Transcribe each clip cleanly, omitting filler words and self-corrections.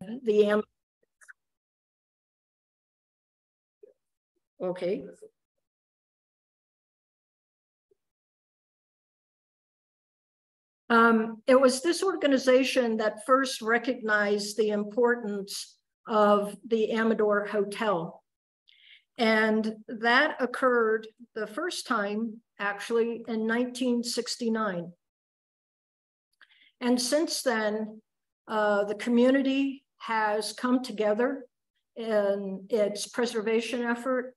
the okay. It was this organization that first recognized the importance of the Amador Hotel. And that occurred the first time, actually, in 1969. And since then, the community has come together in its preservation effort.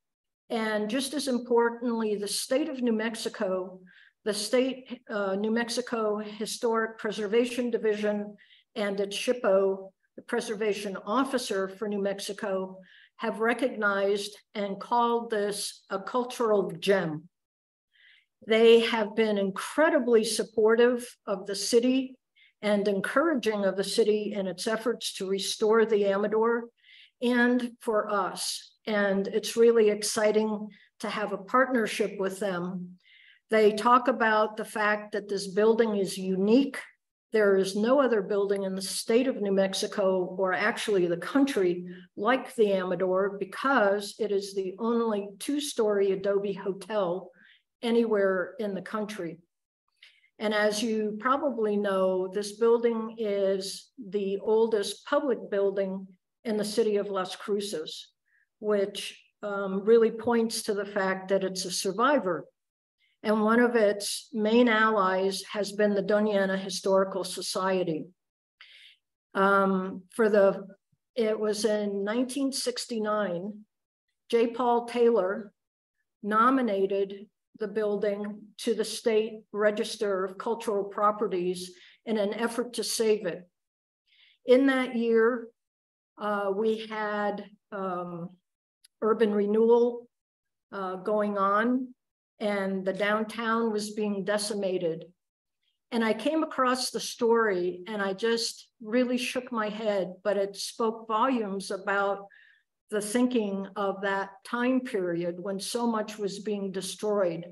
And just as importantly, the state of New Mexico, the state New Mexico Historic Preservation Division and its SHPO, the preservation officer for New Mexico, have recognized and called this a cultural gem. They have been incredibly supportive of the city and encouraging of the city in its efforts to restore the Amador and for us. And it's really exciting to have a partnership with them. They talk about the fact that this building is unique. There is no other building in the state of New Mexico, or actually the country, like the Amador, because it is the only two-story adobe hotel anywhere in the country. And as you probably know, this building is the oldest public building in the city of Las Cruces, which really points to the fact that it's a survivor. And one of its main allies has been the Doña Ana Historical Society. It was in 1969, J. Paul Taylor nominated the building to the State Register of Cultural Properties in an effort to save it. In that year, we had urban renewal going on, and the downtown was being decimated. And I came across the story and I just really shook my head, but it spoke volumes about the thinking of that time period when so much was being destroyed.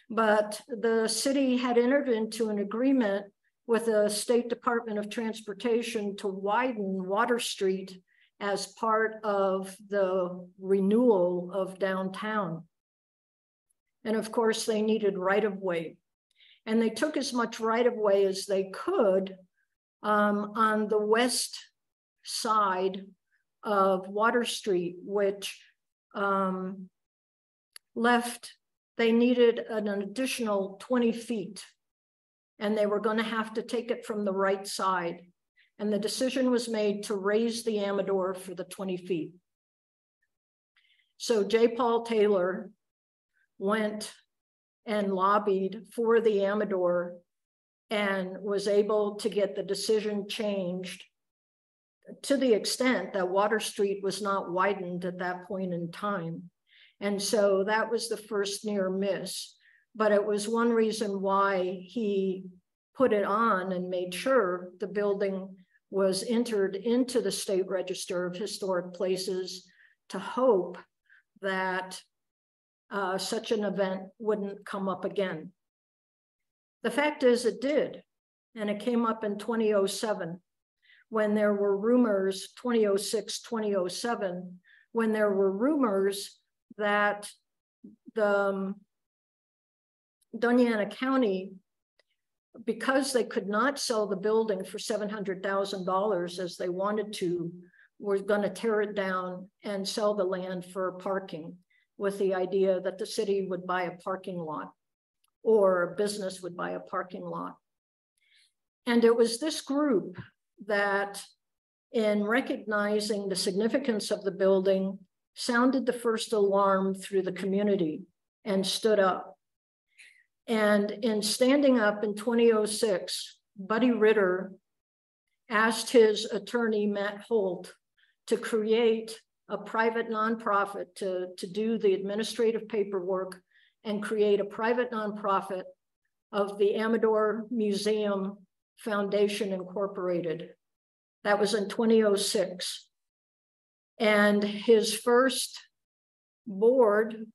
But the city had entered into an agreement with the State Department of Transportation to widen Water Street as part of the renewal of downtown. And of course, they needed right-of-way. And they took as much right-of-way as they could on the west side of Water Street, which they needed an additional 20 feet. And they were going to have to take it from the right side. And the decision was made to raise the Amador for the 20 feet. So J. Paul Taylor went and lobbied for the Amador and was able to get the decision changed to the extent that Water Street was not widened at that point in time. And so that was the first near miss, but it was one reason why he put it on and made sure the building was entered into the State Register of Historic Places, to hope that such an event wouldn't come up again. The fact is it did, and it came up in 2007 when there were rumors, 2006, 2007, when there were rumors that the Doña Ana County, because they could not sell the building for $700,000 as they wanted to, were going to tear it down and sell the land for parking, with the idea that the city would buy a parking lot or a business would buy a parking lot. And it was this group that, in recognizing the significance of the building, sounded the first alarm through the community and stood up. And in standing up in 2006, Buddy Ritter asked his attorney, Matt Holt, to create a private nonprofit to do the administrative paperwork and create a private nonprofit of the Amador Museum Foundation Incorporated. That was in 2006. And his first board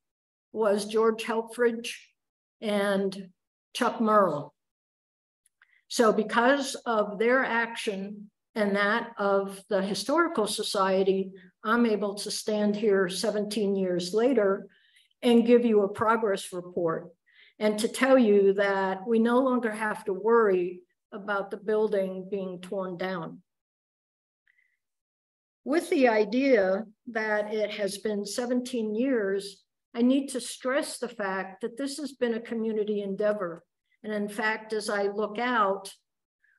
was George Helfrich and Chuck Merle. So because of their action and that of the Historical Society, I'm able to stand here 17 years later and give you a progress report and to tell you that we no longer have to worry about the building being torn down. With the idea that it has been 17 years, I need to stress the fact that this has been a community endeavor. And in fact, as I look out,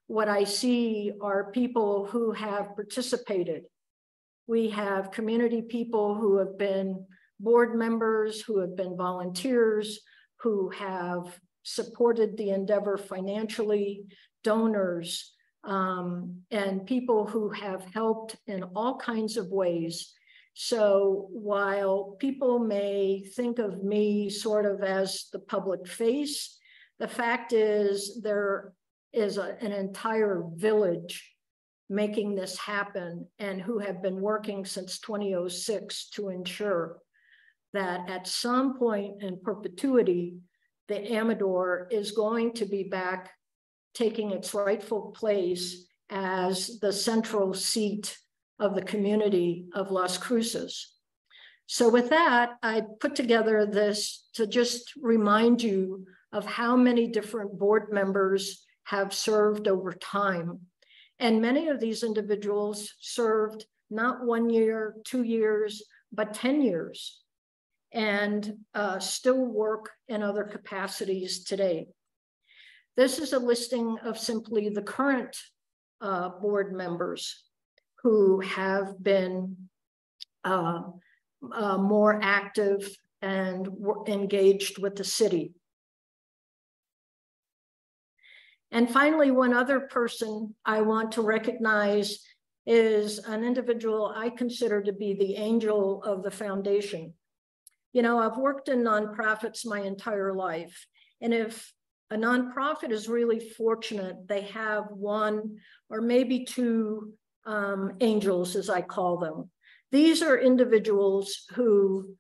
what I see are people who have participated. We have community people who have been board members, who have been volunteers, who have supported the endeavor financially, donors, and people who have helped in all kinds of ways. So while people may think of me sort of as the public face, the fact is there is an entire village making this happen and who have been working since 2006 to ensure that at some point in perpetuity, the Amador is going to be back taking its rightful place as the central seat of the community of Las Cruces. So with that, I put together this to just remind you of how many different board members have served over time. And many of these individuals served not 1 year, 2 years, but 10 years, and still work in other capacities today. This is a listing of simply the current board members who have been more active and engaged with the city. And finally, one other person I want to recognize is an individual I consider to be the angel of the foundation. You know, I've worked in nonprofits my entire life. And if a nonprofit is really fortunate, they have one or maybe two angels, as I call them. These are individuals who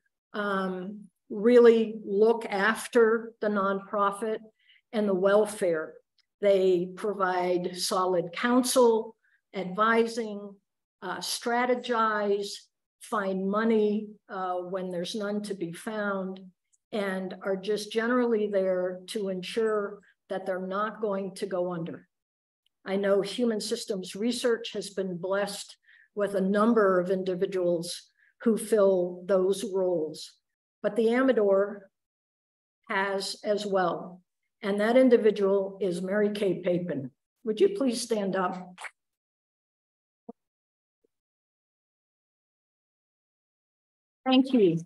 really look after the nonprofit and the welfare. They provide solid counsel, advising, strategize, find money when there's none to be found, and are just generally there to ensure that they're not going to go under. I know human systems research has been blessed with a number of individuals who fill those roles, but the Amador has as well. And that individual is Mary Kay Papin. Would you please stand up? Thank you.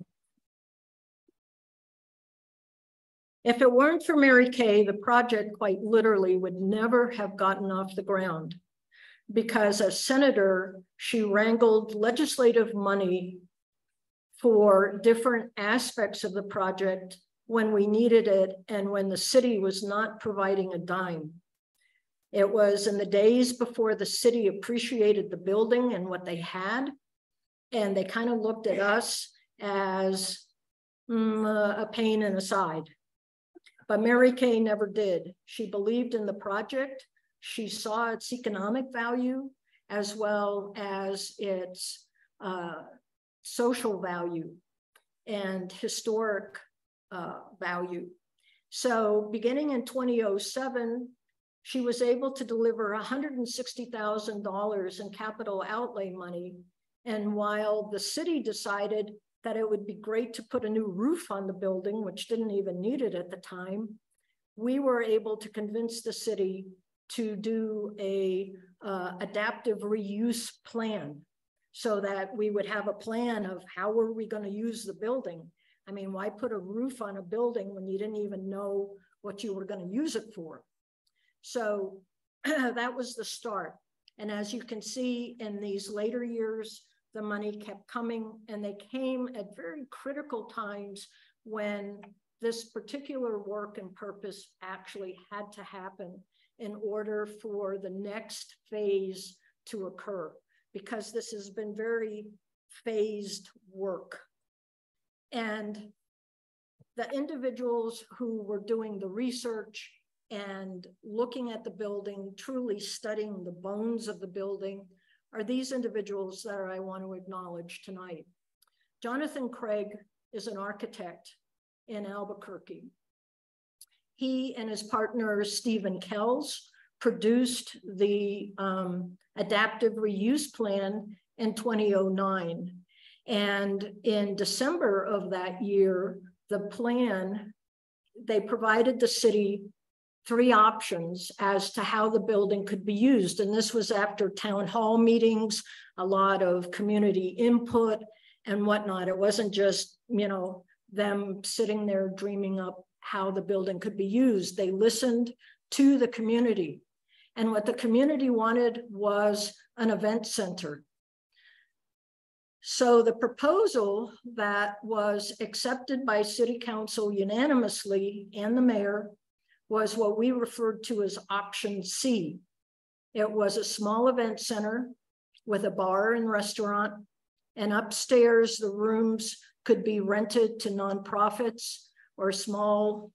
If it weren't for Mary Kay, the project quite literally would never have gotten off the ground, because as senator, she wrangled legislative money for different aspects of the project when we needed it and when the city was not providing a dime. It was in the days before the city appreciated the building and what they had, and they kind of looked at us as a pain in the side. But Mary Kay never did. She believed in the project. She saw its economic value as well as its social value and historic value. So beginning in 2007, she was able to deliver $160,000 in capital outlay money. And while the city decided that it would be great to put a new roof on the building, which didn't even need it at the time, we were able to convince the city to do a adaptive reuse plan so that we would have a plan of how were we going to use the building. I mean, why put a roof on a building when you didn't even know what you were going to use it for? So that was the start. And as you can see in these later years, the money kept coming, and they came at very critical times when this particular work and purpose actually had to happen in order for the next phase to occur, because this has been very phased work. And the individuals who were doing the research and looking at the building, truly studying the bones of the building, are these individuals that I want to acknowledge tonight. Jonathan Craig is an architect in Albuquerque. He and his partner, Stephen Kells, produced the adaptive reuse plan in 2009. And in December of that year, the plan, they provided the city 3 options as to how the building could be used. And this was after town hall meetings, a lot of community input and whatnot. It wasn't just, you know, them sitting there dreaming up how the building could be used. They listened to the community. And what the community wanted was an event center. So the proposal that was accepted by City Council unanimously and the mayor was what we referred to as option C. It was a small event center with a bar and restaurant, and upstairs the rooms could be rented to nonprofits or small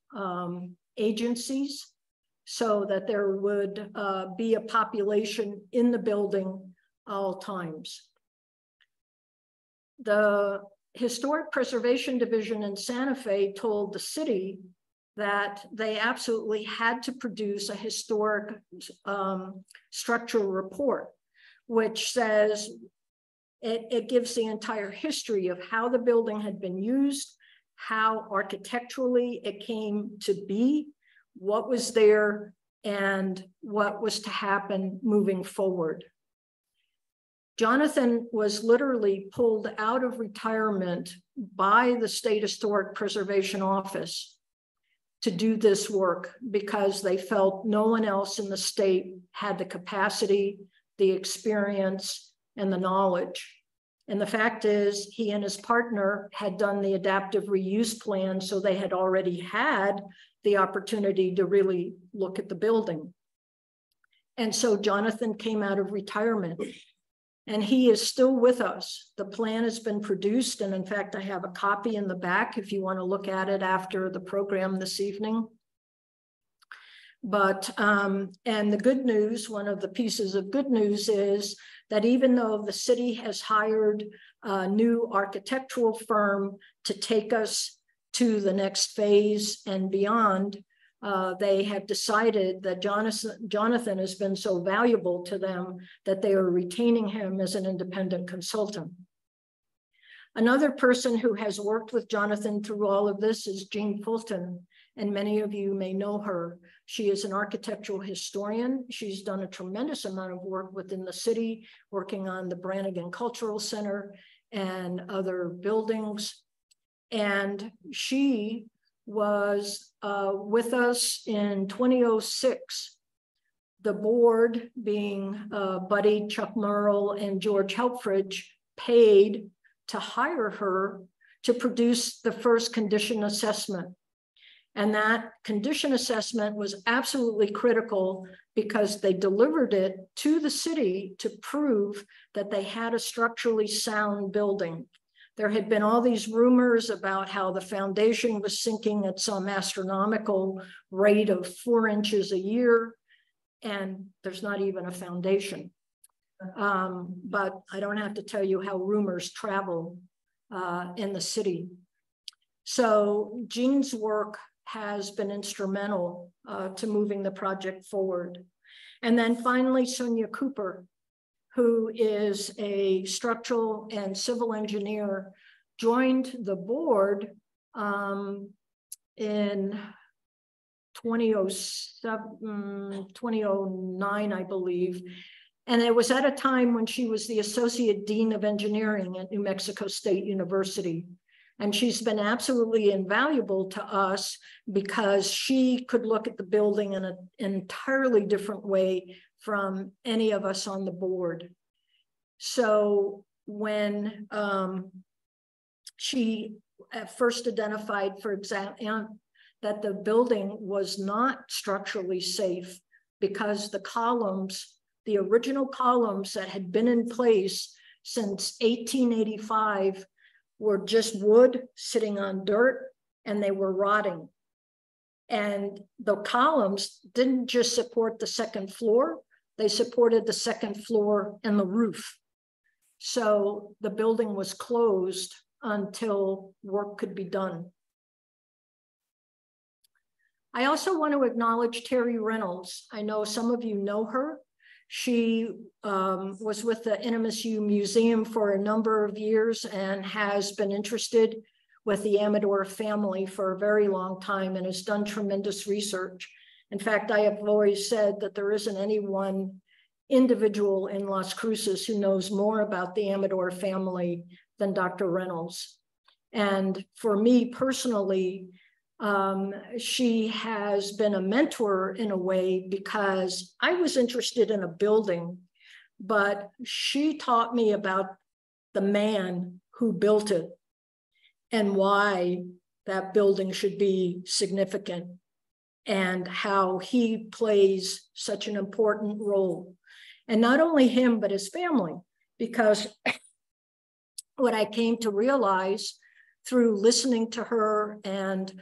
agencies so that there would be a population in the building all times. The Historic Preservation Division in Santa Fe told the city that they absolutely had to produce a historic structural report, which says it gives the entire history of how the building had been used, how architecturally it came to be, what was there, and what was to happen moving forward. Jonathan was literally pulled out of retirement by the State Historic Preservation Office to do this work because they felt no one else in the state had the capacity, the experience, and the knowledge. And the fact is, he and his partner had done the adaptive reuse plan, so they had already had the opportunity to really look at the building. And so Jonathan came out of retirement. And he is still with us. The plan has been produced. And in fact, I have a copy in the back if you want to look at it after the program this evening. But, and the good news, one of the pieces of good news is that even though the city has hired a new architectural firm to take us to the next phase and beyond, they have decided that Jonathan has been so valuable to them that they are retaining him as an independent consultant. Another person who has worked with Jonathan through all of this is Jean Fulton, and many of you may know her. She is an architectural historian. She's done a tremendous amount of work within the city, working on the Brannigan Cultural Center and other buildings. And she was with us in 2006. The board, being Buddy, Chuck Merle, and George Helpfridge, paid to hire her to produce the first condition assessment. And that condition assessment was absolutely critical because they delivered it to the city to prove that they had a structurally sound building. There had been all these rumors about how the foundation was sinking at some astronomical rate of 4 inches a year, and there's not even a foundation. But I don't have to tell you how rumors travel in the city. So Jean's work has been instrumental to moving the project forward. And then finally, Sonia Cooper, who is a structural and civil engineer, joined the board in 2009, I believe. And it was at a time when she was the Associate Dean of Engineering at New Mexico State University. And she's been absolutely invaluable to us because she could look at the building in an entirely different way from any of us on the board. So when she at first identified, for example, that the building was not structurally safe because the columns, the original columns that had been in place since 1885 were just wood sitting on dirt, and they were rotting. And the columns didn't just support the second floor, they supported the second floor and the roof. So the building was closed until work could be done. I also want to acknowledge Terry Reynolds. I know some of you know her. She was with the NMSU Museum for a number of years and has been interested with the Amador family for a very long time and has done tremendous research. In fact, I have always said that there isn't any one individual in Las Cruces who knows more about the Amador family than Dr. Reynolds. And for me personally, she has been a mentor in a way because I was interested in a building, but she taught me about the man who built it and why that building should be significant and how he plays such an important role. And not only him, but his family, because what I came to realize through listening to her and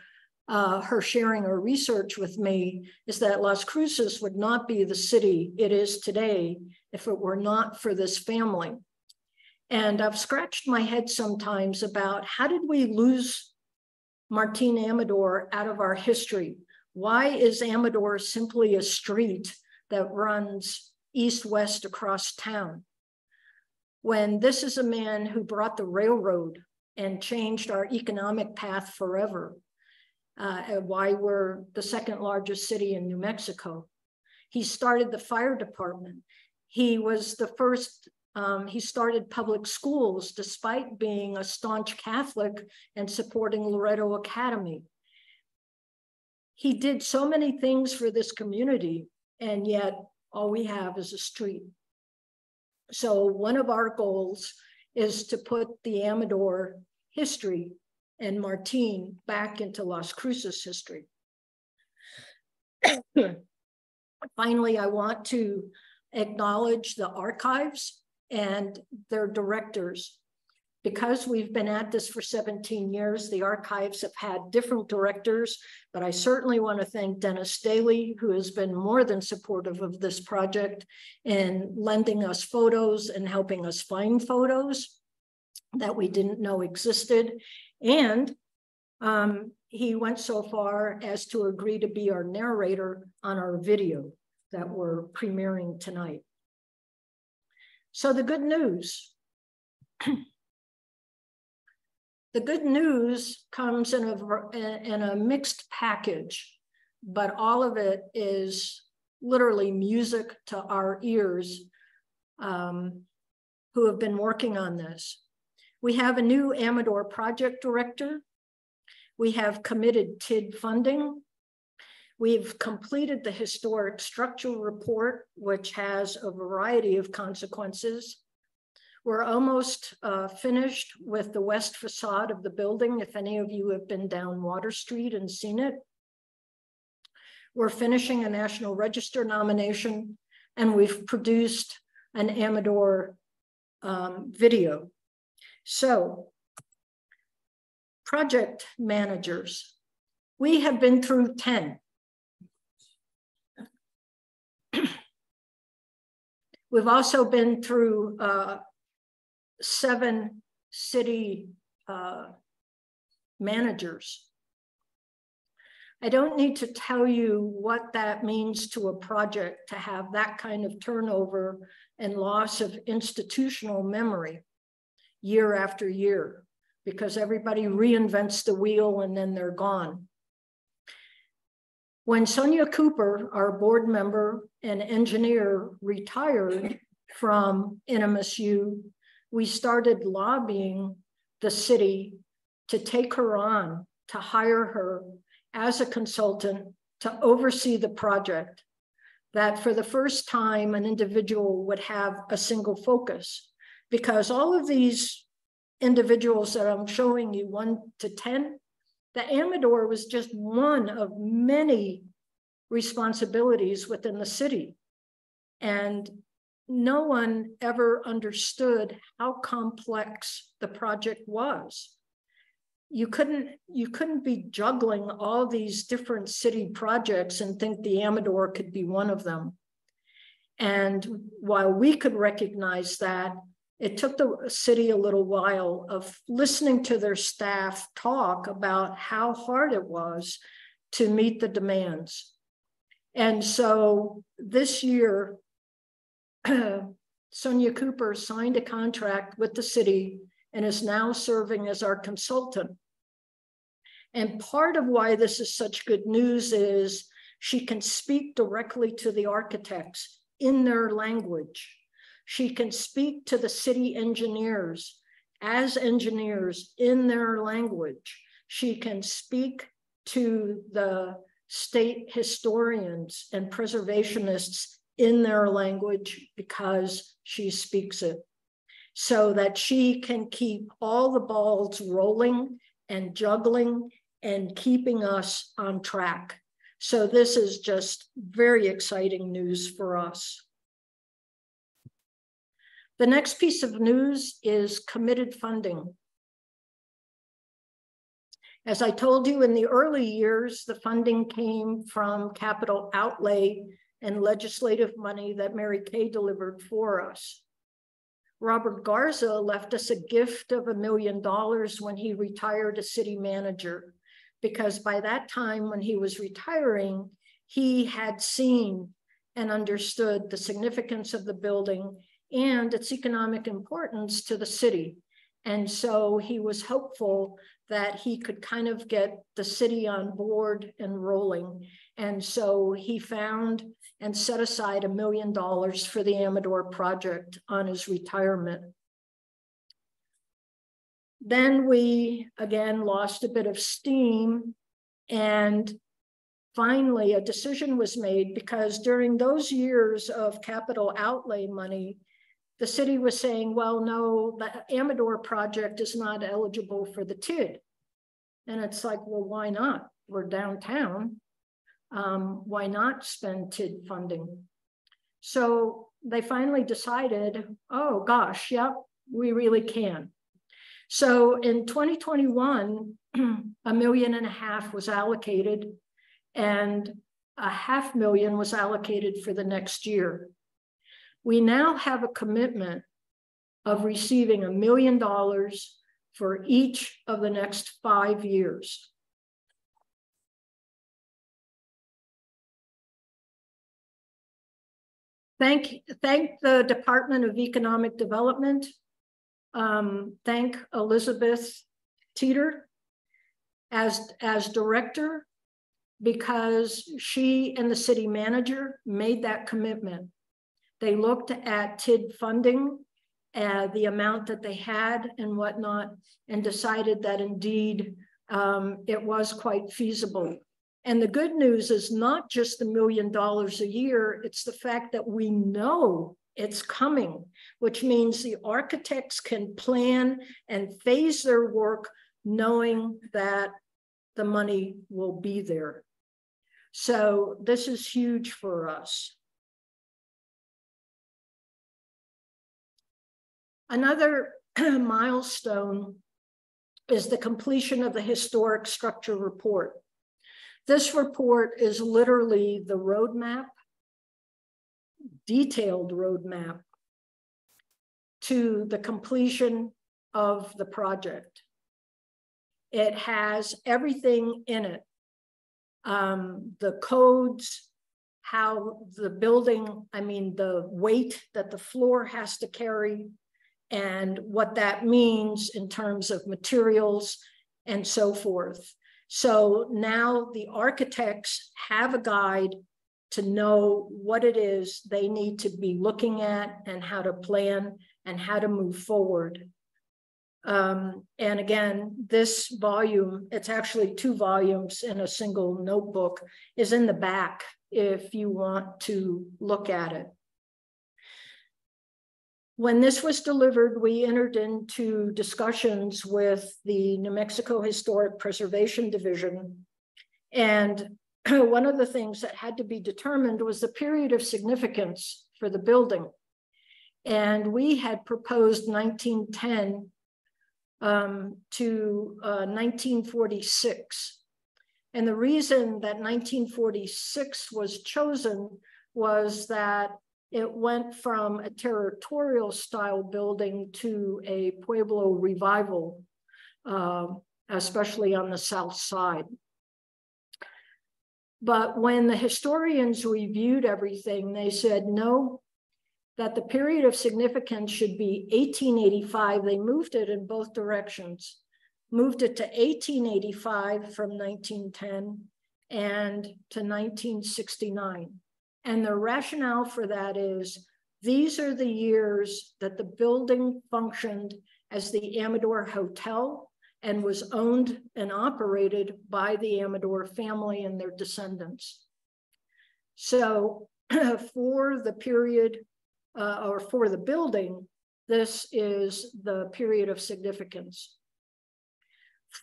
her sharing her research with me is that Las Cruces would not be the city it is today if it were not for this family. And I've scratched my head sometimes about how did we lose Martin Amador out of our history? Why is Amador simply a street that runs east-west across town? When this is a man who brought the railroad and changed our economic path forever. Why we're the second largest city in New Mexico. He started the fire department. He was the first, he started public schools despite being a staunch Catholic and supporting Loretto Academy. He did so many things for this community, and yet all we have is a street. So one of our goals is to put the Amador history and Martin back into Las Cruces history. Finally, I want to acknowledge the archives and their directors. Because we've been at this for 17 years, the archives have had different directors, but I certainly want to thank Dennis Staley, who has been more than supportive of this project in lending us photos and helping us find photos that we didn't know existed. And he went so far as to agree to be our narrator on our video that we're premiering tonight. So the good news. The good news comes in a mixed package, but all of it is literally music to our ears who have been working on this. We have a new Amador project director. We have committed TID funding. We've completed the historic structural report, which has a variety of consequences. We're almost finished with the west facade of the building, if any of you have been down Water Street and seen it. We're finishing a National Register nomination, and we've produced an Amador video. So, project managers, we have been through 10. We've also been through 7 city managers. I don't need to tell you what that means to a project to have that kind of turnover and loss of institutional memory year after year, because everybody reinvents the wheel and then they're gone. When Sonia Cooper, our board member and engineer, retired from NMSU, we started lobbying the city to take her on, to hire her as a consultant to oversee the project, that for the first time an individual would have a single focus, because all of these individuals that I'm showing you, 1 to 10, the Amador was just one of many responsibilities within the city. And no one ever understood how complex the project was. You couldn't be juggling all these different city projects and think the Amador could be one of them. And while we could recognize that, it took the city a little while of listening to their staff talk about how hard it was to meet the demands. And so this year, Sonia Cooper signed a contract with the city and is now serving as our consultant. And part of why this is such good news is she can speak directly to the architects in their language. She can speak to the city engineers as engineers in their language. She can speak to the state historians and preservationists in their language because she speaks it, so that she can keep all the balls rolling and juggling and keeping us on track. So this is just very exciting news for us. The next piece of news is committed funding. As I told you, in the early years, the funding came from capital outlay and legislative money that Mary Kay delivered for us. Robert Garza left us a gift of $1 million when he retired as city manager, because by that time when he was retiring, he had seen and understood the significance of the building and its economic importance to the city. And so he was hopeful that he could kind of get the city on board and rolling. And so he found and set aside $1 million for the Amador project on his retirement. Then we, again, lost a bit of steam, and finally a decision was made, because during those years of capital outlay money, the city was saying, well, no, the Amador project is not eligible for the TID. And it's like, well, why not? We're downtown. Why not spend TID funding? So they finally decided, oh gosh, yep, we really can. So in 2021, $1.5 million was allocated, and $500,000 was allocated for the next year. We now have a commitment of receiving $1 million for each of the next 5 years. Thank the Department of Economic Development. Thank Elizabeth Teeter as director, because she and the city manager made that commitment. They looked at TID funding, the amount that they had and whatnot, and decided that indeed it was quite feasible. And the good news is not just the $1 million a year, it's the fact that we know it's coming, which means the architects can plan and phase their work knowing that the money will be there. So this is huge for us. Another milestone is the completion of the historic structure report. This report is literally the roadmap, detailed roadmap to the completion of the project. It has everything in it. The codes, how the building, the weight that the floor has to carry, and what that means in terms of materials and so forth. So now the architects have a guide to know what it is they need to be looking at and how to plan and how to move forward. And again, this volume, it's actually 2 volumes in a single notebook, is in the back if you want to look at it. When this was delivered, we entered into discussions with the New Mexico Historic Preservation Division. And one of the things that had to be determined was the period of significance for the building. And we had proposed 1910 to 1946. And the reason that 1946 was chosen was that it went from a territorial style building to a Pueblo revival, especially on the south side. But when the historians reviewed everything, they said, no, that the period of significance should be 1885. They moved it in both directions, moved it to 1885 from 1910 and to 1969. And the rationale for that is, these are the years that the building functioned as the Amador Hotel and was owned and operated by the Amador family and their descendants. So for the period, or for the building, this is the period of significance.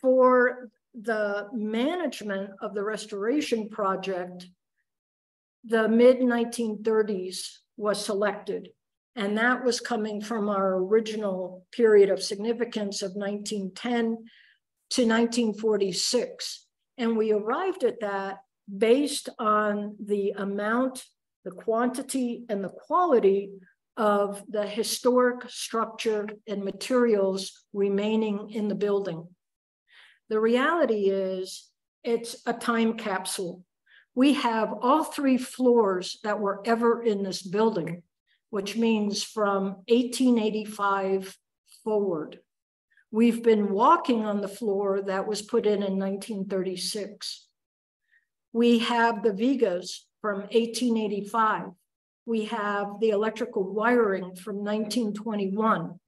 For the management of the restoration project, the mid-1930s was selected, and that was coming from our original period of significance of 1910 to 1946. And we arrived at that based on the amount, the quantity, and the quality of the historic structure and materials remaining in the building. The reality is, it's a time capsule. We have all 3 floors that were ever in this building, which means from 1885 forward. We've been walking on the floor that was put in 1936. We have the vigas from 1885. We have the electrical wiring from 1921.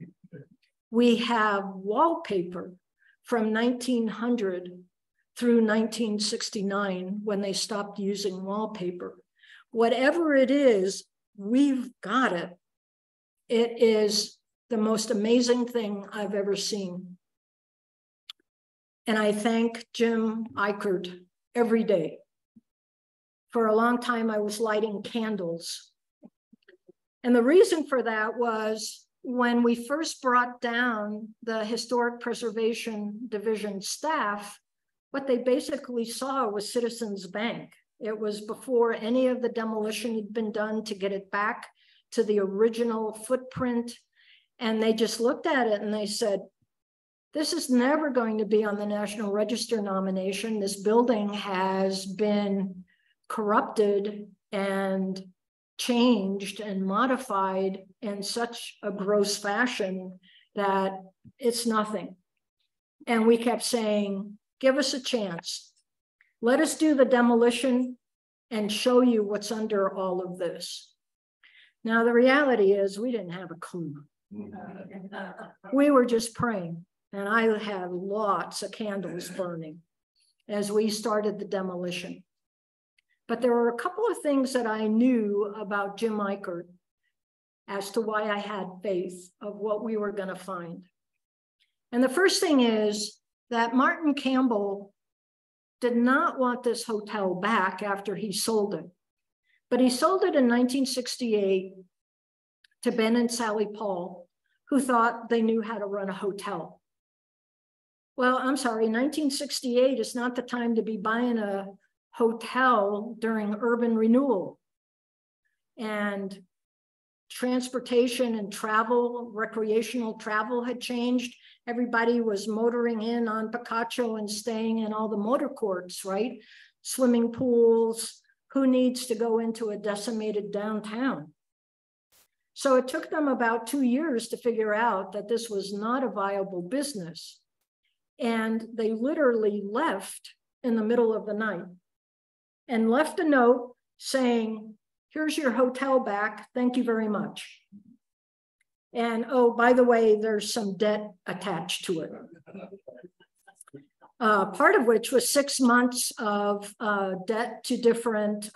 We have wallpaper from 1900 through 1969, when they stopped using wallpaper. Whatever it is, we've got it. It is the most amazing thing I've ever seen. And I thank Jim Eichert every day. For a long time, I was lighting candles. And the reason for that was, when we first brought down the Historic Preservation Division staff, what they basically saw was Citizens Bank. It was before any of the demolition had been done to get it back to the original footprint. And they just looked at it and they said, this is never going to be on the National Register nomination. This building has been corrupted and changed and modified in such a gross fashion that it's nothing. And we kept saying, give us a chance. Let us do the demolition and show you what's under all of this. Now, the reality is, we didn't have a clue. We were just praying. And I had lots of candles burning as we started the demolition. But there were a couple of things that I knew about Jim Eichert as to why I had faith of what we were going to find. And the first thing is that Martin Campbell did not want this hotel back after he sold it. But he sold it in 1968 to Ben and Sally Paul, who thought they knew how to run a hotel. Well, I'm sorry, 1968 is not the time to be buying a hotel during urban renewal. And transportation and travel, recreational travel had changed. Everybody was motoring in on Picacho and staying in all the motor courts, right? Swimming pools. Who needs to go into a decimated downtown? So it took them about 2 years to figure out that this was not a viable business. And they literally left in the middle of the night and left a note saying, here's your hotel back. Thank you very much. And oh, by the way, there's some debt attached to it. Part of which was 6 months of debt to different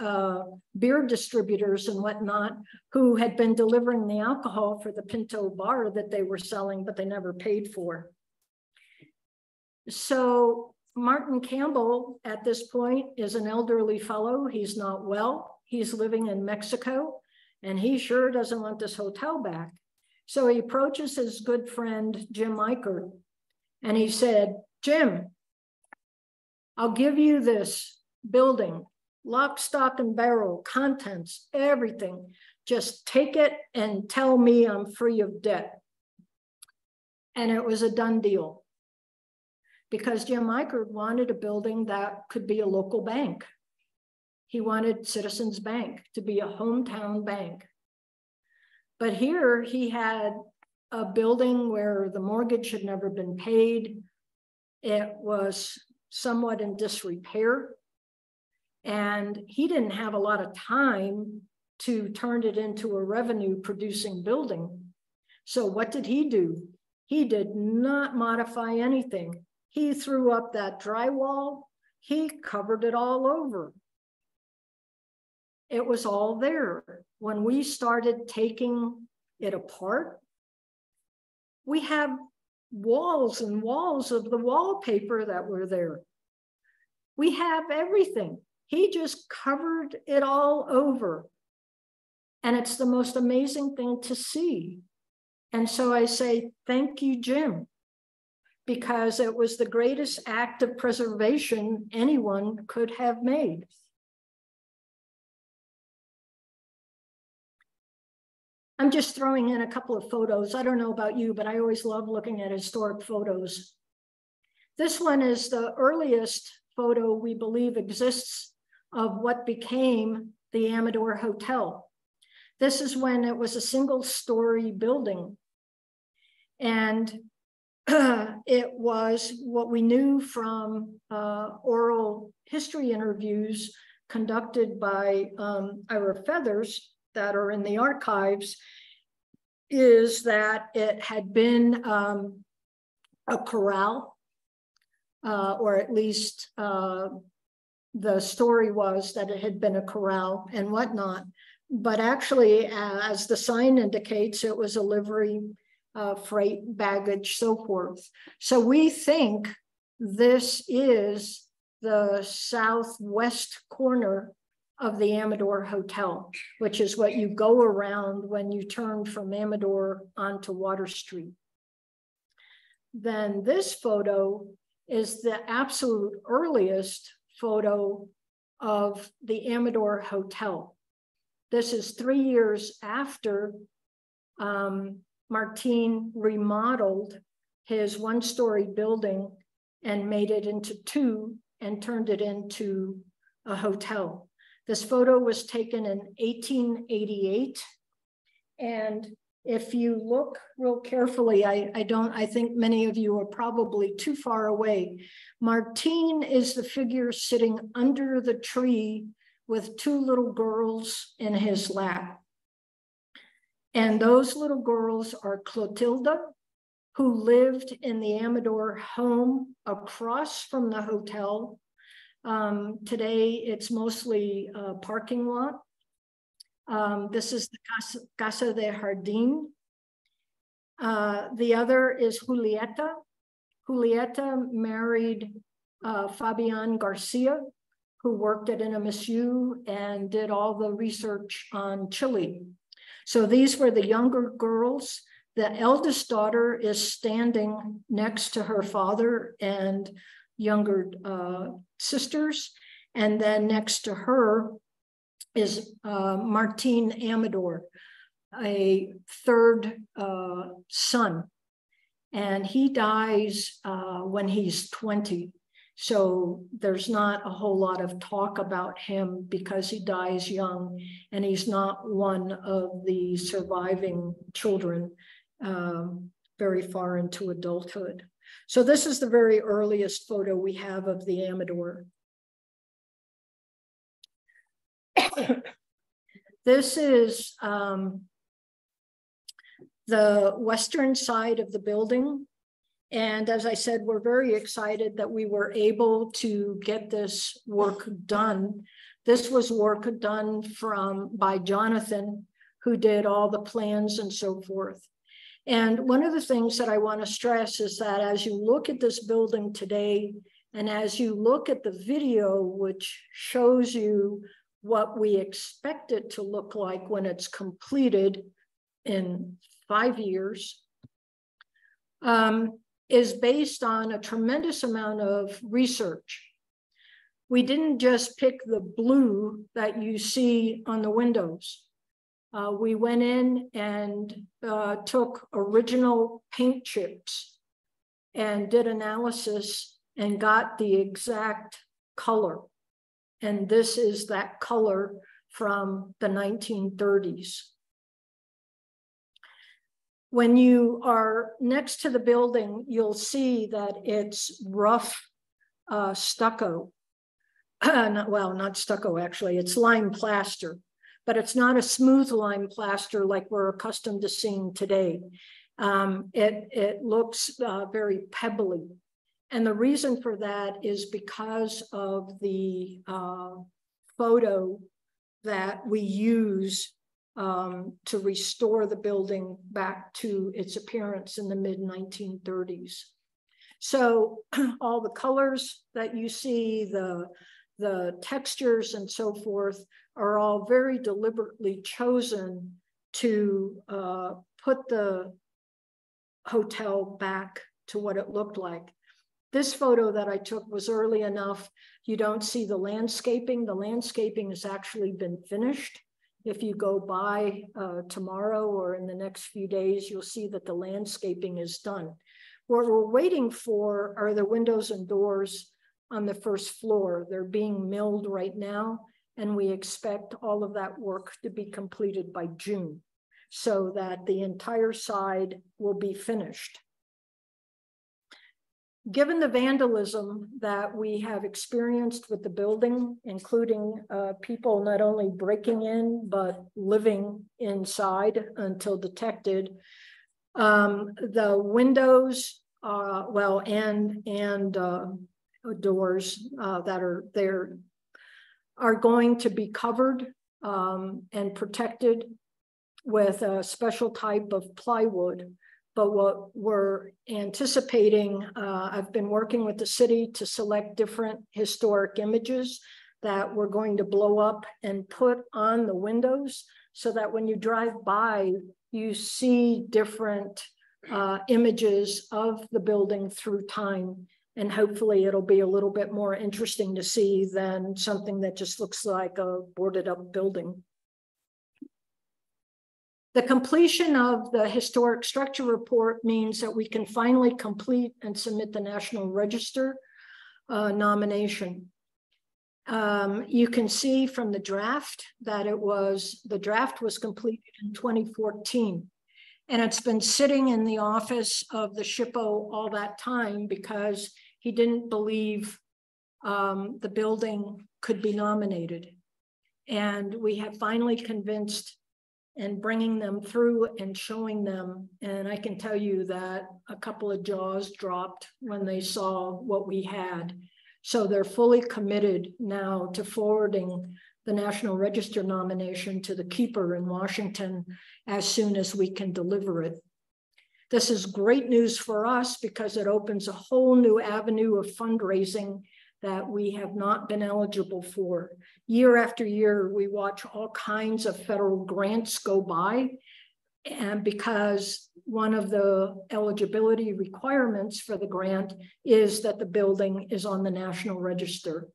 beer distributors and whatnot, who had been delivering the alcohol for the Pinto bar that they were selling, but they never paid for. So Martin Campbell at this point is an elderly fellow. He's not well. He's living in Mexico, and he sure doesn't want this hotel back. So he approaches his good friend, Jim Eichert, and he said, Jim, I'll give you this building, lock, stock, and barrel, contents, everything. Just take it and tell me I'm free of debt. And it was a done deal, because Jim Eichert wanted a building that could be a local bank. He wanted Citizens Bank to be a hometown bank. But here he had a building where the mortgage had never been paid. It was somewhat in disrepair. And he didn't have a lot of time to turn it into a revenue producing building. So what did he do? He did not modify anything. He threw up that drywall. He covered it all over. It was all there. When we started taking it apart, we have walls and walls of the wallpaper that were there. We have everything. He just covered it all over. And it's the most amazing thing to see. And so I say, thank you, Jim, because it was the greatest act of preservation anyone could have made. I'm just throwing in a couple of photos. I don't know about you, but I always love looking at historic photos. This one is the earliest photo we believe exists of what became the Amador Hotel. This is when it was a single-story building. And it was what we knew from oral history interviews conducted by Ira Feathers that are in the archives, is that it had been a corral, or at least the story was that it had been a corral and whatnot. But actually, as the sign indicates, it was a livery, freight, baggage, so forth. So we think this is the southwest corner of the Amador Hotel, which is what you go around when you turn from Amador onto Water Street. Then this photo is the absolute earliest photo of the Amador Hotel. This is 3 years after Martin remodeled his one-story building and made it into two and turned it into a hotel. This photo was taken in 1888. And if you look real carefully, I think many of you are probably too far away. Martin is the figure sitting under the tree with two little girls in his lap. And those little girls are Clotilda, who lived in the Amador home across from the hotel. Today, it's mostly a parking lot. This is the Casa de Jardín. The other is Julieta. Julieta married Fabian Garcia, who worked at NMSU and did all the research on Chile. So these were the younger girls. The eldest daughter is standing next to her father and younger sisters. And then next to her is Martin Amador, a third son. And he dies when he's 20. So there's not a whole lot of talk about him because he dies young and he's not one of the surviving children very far into adulthood. So this is the very earliest photo we have of the Amador. This is the western side of the building. And as I said, we're very excited that we were able to get this work done. This was work done by Jonathan, who did all the plans and so forth. And one of the things that I want to stress is that as you look at this building today, and as you look at the video, which shows you what we expect it to look like when it's completed in 5 years, is based on a tremendous amount of research. We didn't just pick the blue that you see on the windows. We went in and took original paint chips and did analysis and got the exact color. And this is that color from the 1930s. When you are next to the building, you'll see that it's rough stucco. Not stucco, actually, it's lime plaster, but it's not a smooth lime plaster like we're accustomed to seeing today. It looks very pebbly. And the reason for that is because of the photo that we use to restore the building back to its appearance in the mid-1930s. So all the colors that you see, the textures and so forth are all very deliberately chosen to put the hotel back to what it looked like. This photo that I took was early enough. You don't see the landscaping. The landscaping has actually been finished. If you go by tomorrow or in the next few days, you'll see that the landscaping is done. What we're waiting for are the windows and doors on the first floor. They're being milled right now, and we expect all of that work to be completed by June so that the entire side will be finished. Given the vandalism that we have experienced with the building, including people not only breaking in, but living inside until detected, the windows, and doors that are there are going to be covered and protected with a special type of plywood. But what we're anticipating, I've been working with the city to select different historic images that we're going to blow up and put on the windows so that when you drive by, you see different images of the building through time. And hopefully it'll be a little bit more interesting to see than something that just looks like a boarded up building. The completion of the historic structure report means that we can finally complete and submit the National Register nomination. You can see from the draft that the draft was completed in 2014. And it's been sitting in the office of the SHPO all that time because he didn't believe the building could be nominated. And we have finally convinced and bringing them through and showing them. And I can tell you that a couple of jaws dropped when they saw what we had. So they're fully committed now to forwarding the National Register nomination to the keeper in Washington as soon as we can deliver it. This is great news for us because it opens a whole new avenue of fundraising that we have not been eligible for. Year after year, we watch all kinds of federal grants go by, and because one of the eligibility requirements for the grant is that the building is on the National Register.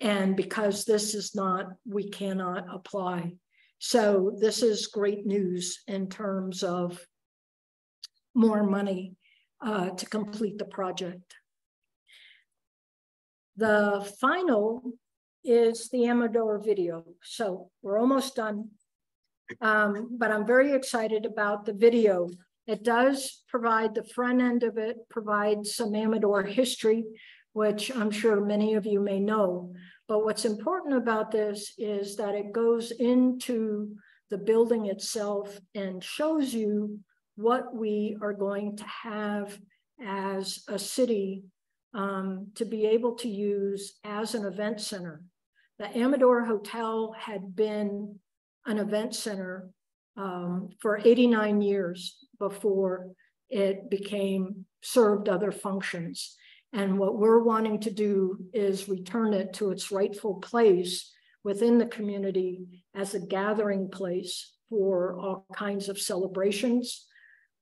And because this is not, we cannot apply. So this is great news in terms of more money to complete the project. The final is the Amador video. So we're almost done, but I'm very excited about the video. It does provide, the front end of it provides some Amador history, which I'm sure many of you may know. But what's important about this is that it goes into the building itself and shows you what we are going to have as a city to be able to use as an event center. The Amador Hotel had been an event center for 89 years before it served other functions. And what we're wanting to do is return it to its rightful place within the community as a gathering place for all kinds of celebrations,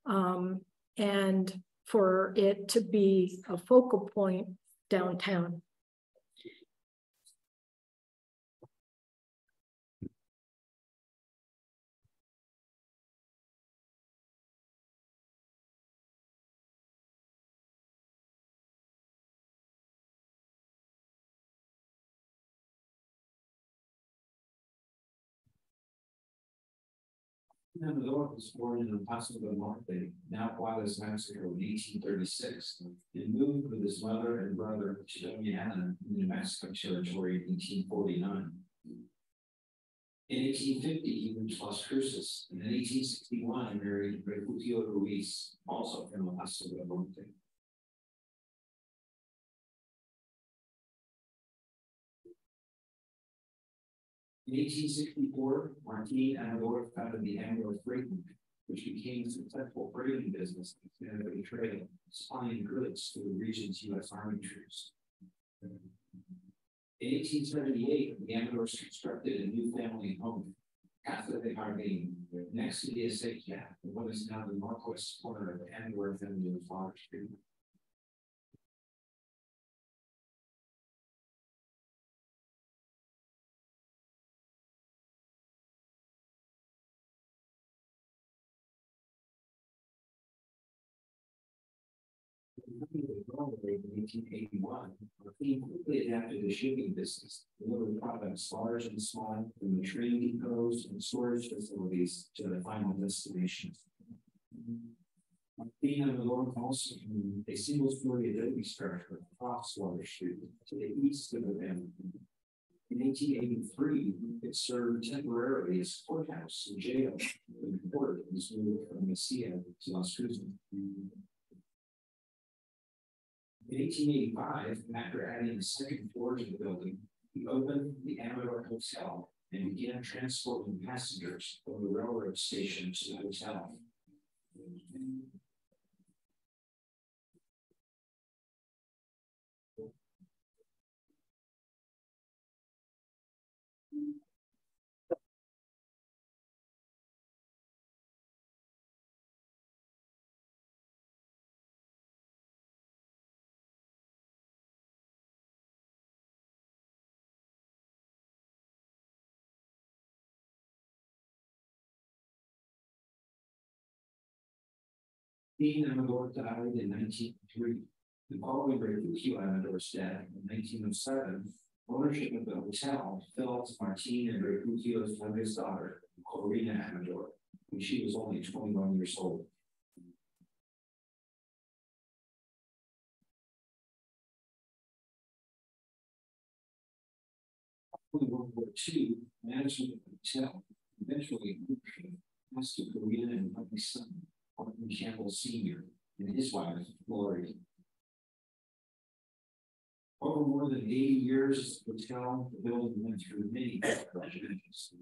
and for it to be a focal point downtown. Amador was born in El Paso del Norte, now Juarez, Mexico, in 1836, and moved with his mother and brother to Doña Ana in the New Mexico Territory in 1849. In 1850, he moved to Las Cruces, and in 1861, he married Refugio Ruiz, also from El Paso del Norte. In 1864, Martin Amador founded the Amador Freight Line, which became a successful freighting business in Canada trade, supplying goods to the region's U.S. Army troops. In 1878, the Amadors constructed a new family home, Casa de Jardín, next to the acequia, in what is now the northwest corner of Amador Avenue and Flower Street. In 1881, Martin quickly adapted the shipping business, delivering products large and small from the train depots and storage facilities to their final destinations. Martin and Amador also moved a single-story adobe structure across Water Street to the east of the Amador. In 1883, it served temporarily as courthouse and jail when the court was moved from Mesilla to Las Cruces. In 1885, after adding a second floor to the building, he opened the Amador Hotel and began transporting passengers from the railroad station to the hotel. Dean Amador died in 1903. The following Refugio Amador's death in 1907, ownership of the hotel fell to Martin and Refugio's youngest daughter, Corina Amador, when she was only 21 years old. Following World War II, management of the hotel eventually passed to Corina and my son, Martin Campbell Sr., and his wife, Lori. Over more than 80 years, the hotel, the building went through many projects.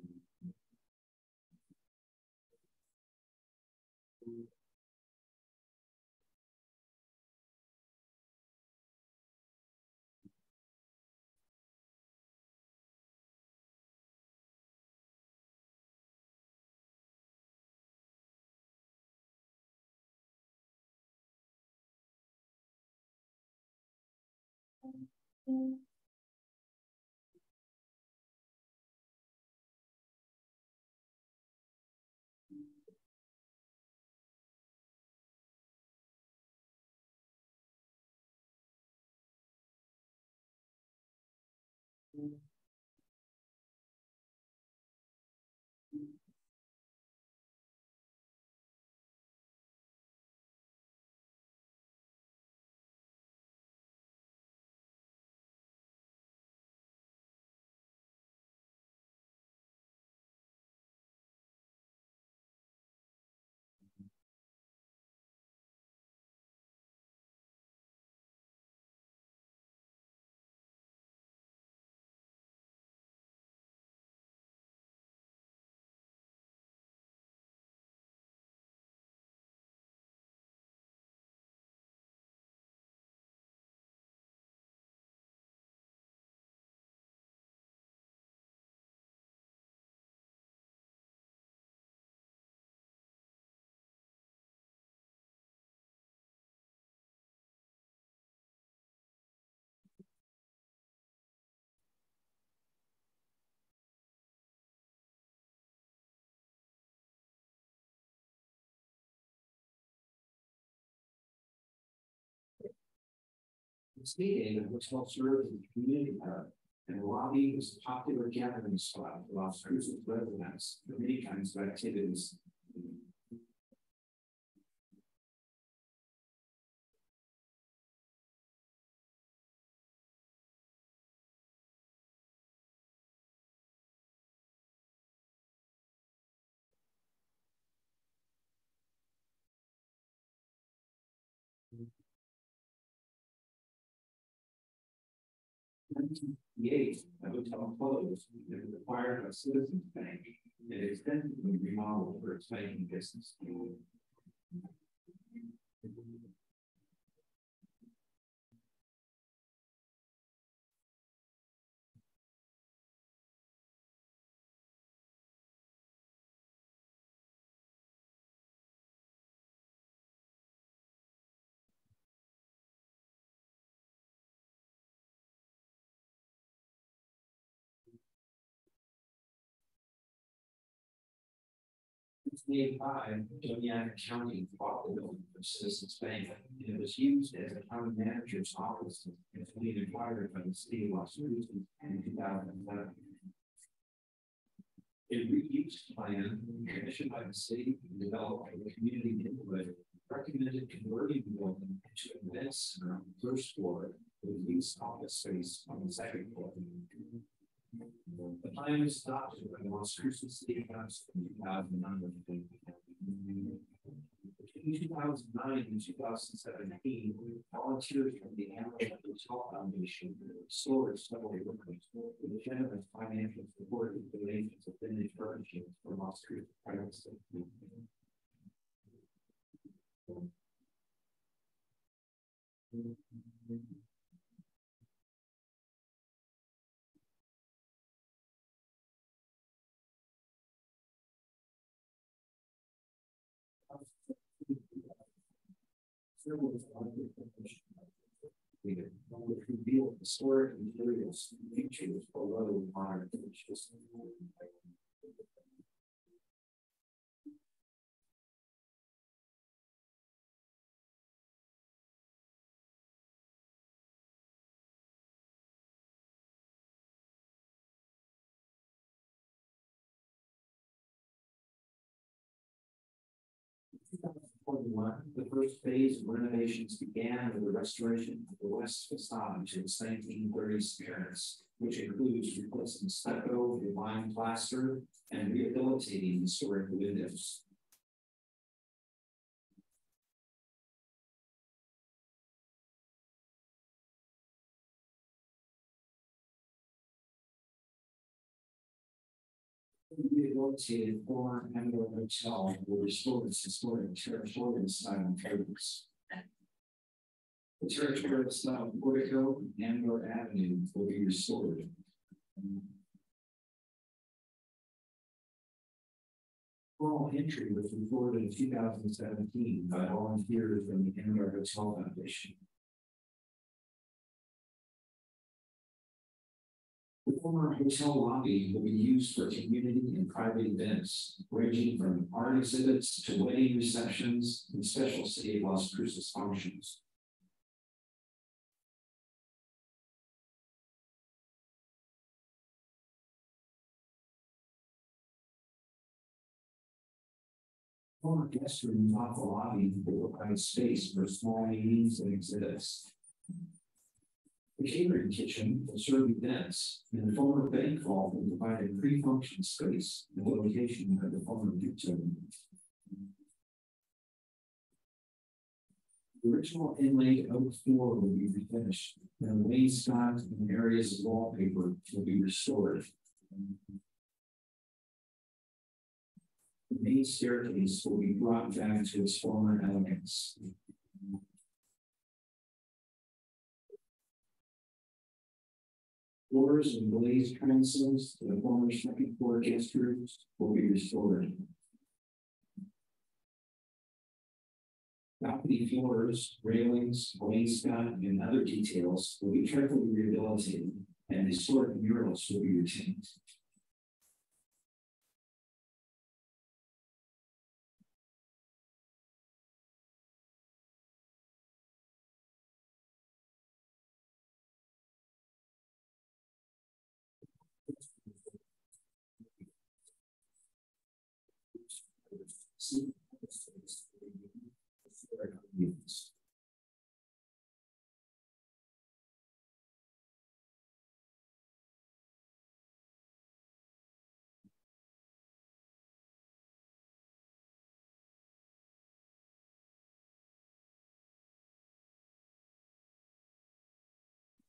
Its meeting, the hotel served as a community hub, and the lobby was a popular gathering spot for Las Cruces residents for many kinds of activities, The hotel closed and acquired a Citizens Bank and extensively remodeled for its banking business. In 1985, Joliet County bought the building from Citizens Bank, and it was used as a county manager's office until it acquired by the city of Las Cruces in 2011. A reuse plan commissioned by the city and developed by the community input recommended converting the building into an event center on the first floor with leased office space on the second floor. The plan was adopted by the Las Cruces City Council in 2009. Between 2009 and 2017, volunteers from the Amador Hotel Foundation restored several buildings with generous financial support and donations of vintage furnishings from Las Cruces private sector. Which reveal historic materials and features below modern features. The first phase of renovations began with the restoration of the west facade to its 1930s appearance, which includes replacing stucco, refined plaster, and rehabilitating historic windows. Rehabilitated former Amador Hotel will restore its historic territorial style improvements. The territorial style portico and Amador Avenue will be restored. Formal entry was recorded in 2017 by volunteers from the Amador Hotel Foundation. The former hotel lobby will be used for community and private events, ranging from art exhibits to wedding receptions and special City of Las Cruces functions. Former guest room off the lobby will provide space for small meetings and exhibits. The catering kitchen will serve events, and the former bank vault will provide a pre-function space in the location of the former utility. The original inlaid oak floor will be refinished, and the wainscot and areas of wallpaper will be restored. The main staircase will be brought back to its former elegance. Floors and glazed transoms to the former second floor guest rooms will be restored. Balcony floors, railings, wainscot, and other details will be carefully rehabilitated, and historic murals will be retained.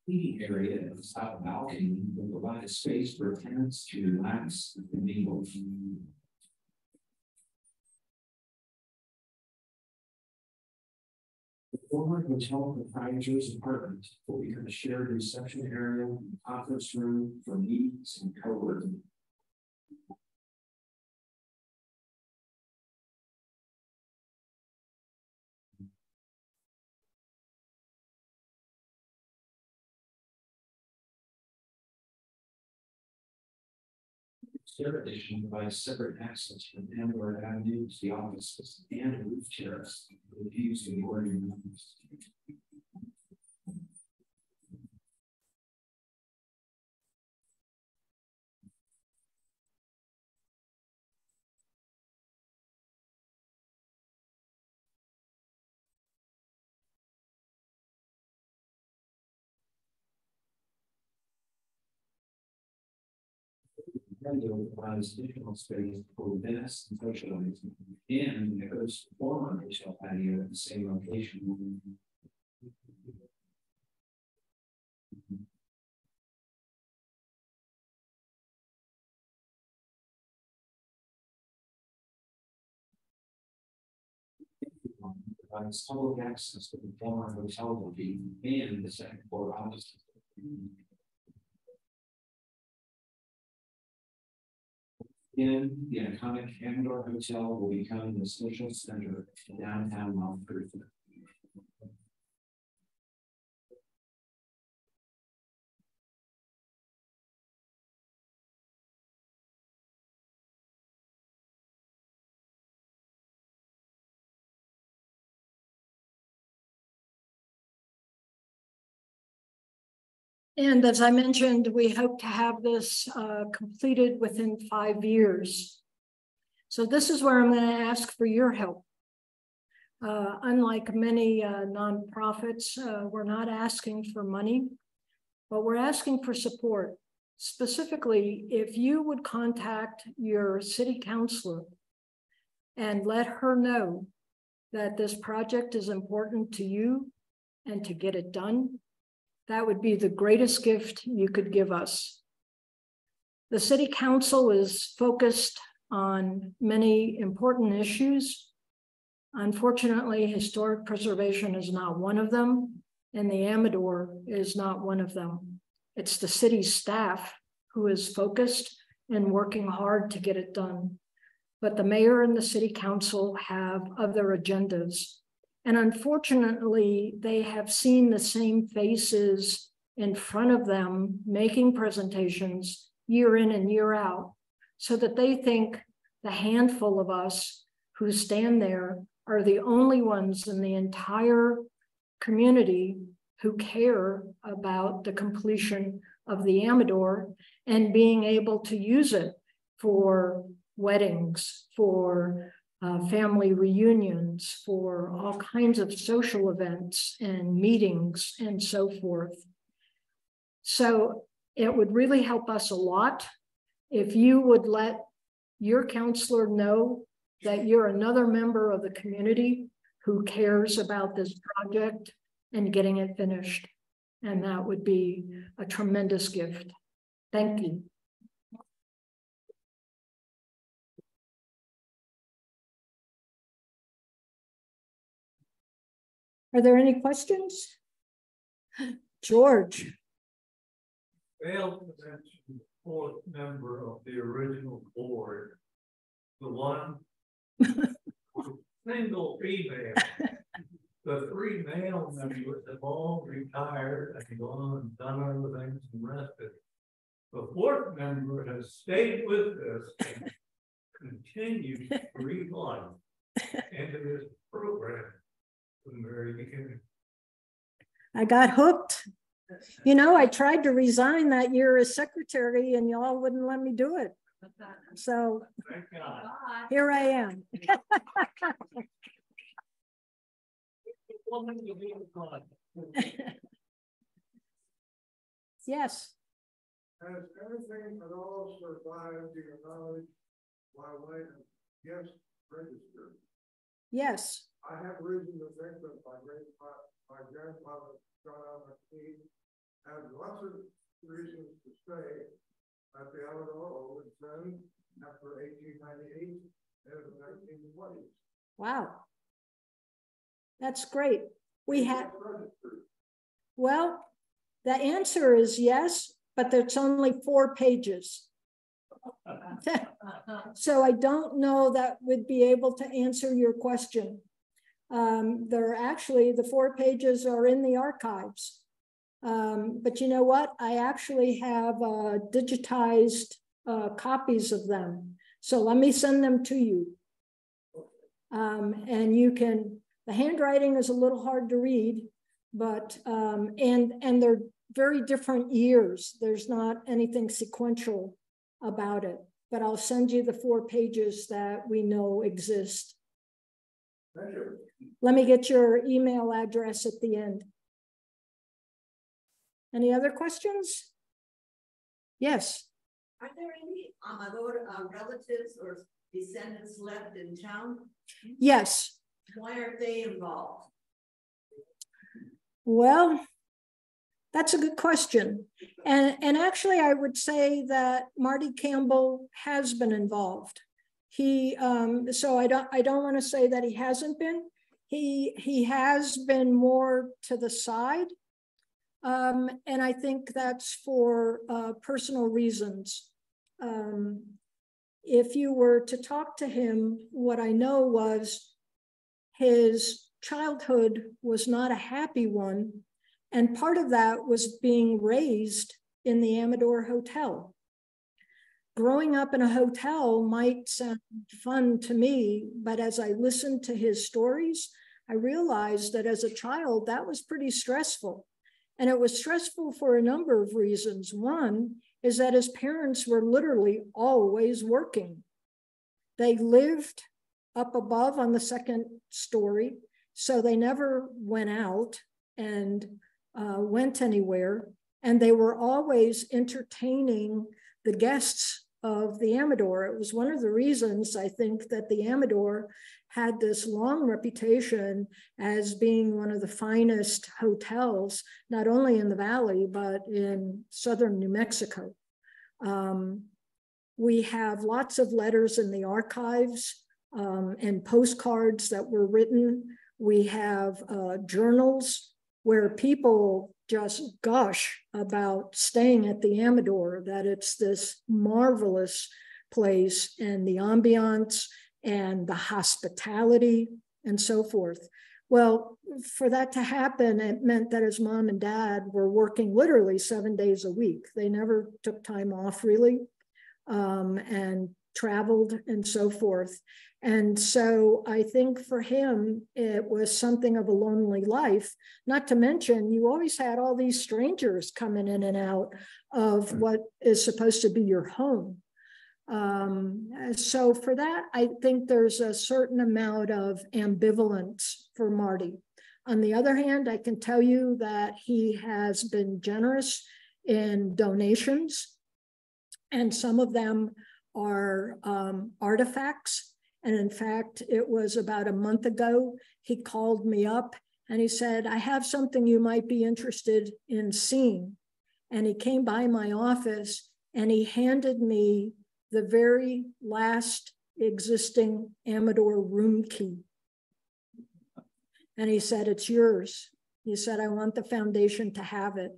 The area of the south balcony will provide a space for tenants to relax and mingle. The former hotel proprietor's apartment will become a shared reception area and conference room for meetings and co-working. Stair addition provides separate access from Amador Avenue to the offices and a roof terrace with views to the Oregon Mountains. Patio provides additional space for events and socializing, and it goes to the former hotel patio at the same location. Provides public access to the former hotel lobby and the second floor office. Again, the iconic Amador Hotel will become the social center of downtown Las Cruces. And as I mentioned, we hope to have this completed within 5 years. So this is where I'm going to ask for your help. Unlike many nonprofits, we're not asking for money, but we're asking for support. Specifically, if you would contact your city councilor and let her know that this project is important to you and to get it done, that would be the greatest gift you could give us. The city council is focused on many important issues. Unfortunately, historic preservation is not one of them, and the Amador is not one of them. It's the city staff who is focused and working hard to get it done. But the mayor and the city council have other agendas. And unfortunately, they have seen the same faces in front of them making presentations year in and year out, so that they think the handful of us who stand there are the only ones in the entire community who care about the completion of the Amador and being able to use it for weddings, for family reunions, for all kinds of social events and meetings and so forth. So it would really help us a lot if you would let your counselor know that you're another member of the community who cares about this project and getting it finished. And that would be a tremendous gift. Thank you. Are there any questions? George. Failed to mention the fourth member of the original board, the one single female. The three male members have all retired and gone and done other things and rested. The fourth member has stayed with us and continued to breathe life into this program from the very beginning. I got hooked. You know, I tried to resign that year as secretary and y'all wouldn't let me do it. So Thank God. here I am. Yes. Has everything at all survived to your knowledge by way of guest register? Yes. I have reason to think that my grandfather, John Allen King, had lots of reasons to stay at the Amador Hotel after 1898 and the 1920s. Wow. That's great. We have, well, the answer is yes, but there's only 4 pages. So I don't know that would be able to answer your question. There actually, the 4 pages are in the archives. But you know what? I actually have digitized copies of them. So let me send them to you. And you can, the handwriting is a little hard to read, but, and they're very different years. There's not anything sequential about it, but I'll send you the 4 pages that we know exist. Thank you. Let me get your email address at the end. Any other questions? Yes. Are there any Amador relatives or descendants left in town? Yes. Why aren't they involved? Well, that's a good question. And actually, I would say that Marty Campbell has been involved. He, so I don't want to say that he hasn't been. He has been more to the side. And I think that's for personal reasons. If you were to talk to him, what I know was his childhood was not a happy one. And part of that was being raised in the Amador Hotel. Growing up in a hotel might sound fun to me, but as I listened to his stories, I realized that as a child, that was pretty stressful. And it was stressful for a number of reasons. One is that his parents were literally always working. They lived up above on the 2nd story, so they never went out and went anywhere. And they were always entertaining the guests of the Amador. It was one of the reasons I think that the Amador had this long reputation as being one of the finest hotels, not only in the valley, but in southern New Mexico. We have lots of letters in the archives and postcards that were written. We have journals where people just gush about staying at the Amador, that it's this marvelous place and the ambiance and the hospitality and so forth. Well, for that to happen, it meant that his mom and dad were working literally 7 days a week. They never took time off really, and traveled and so forth. And so I think for him, it was something of a lonely life, not to mention you always had all these strangers coming in and out of what is supposed to be your home. So for that, I think there's a certain amount of ambivalence for Marty. On the other hand, I can tell you that he has been generous in donations, and some of them are artifacts. And in fact, it was about a month ago, he called me up and he said, I have something you might be interested in seeing. And he came by my office and he handed me the very last existing Amador room key. And he said, it's yours. He said, I want the foundation to have it.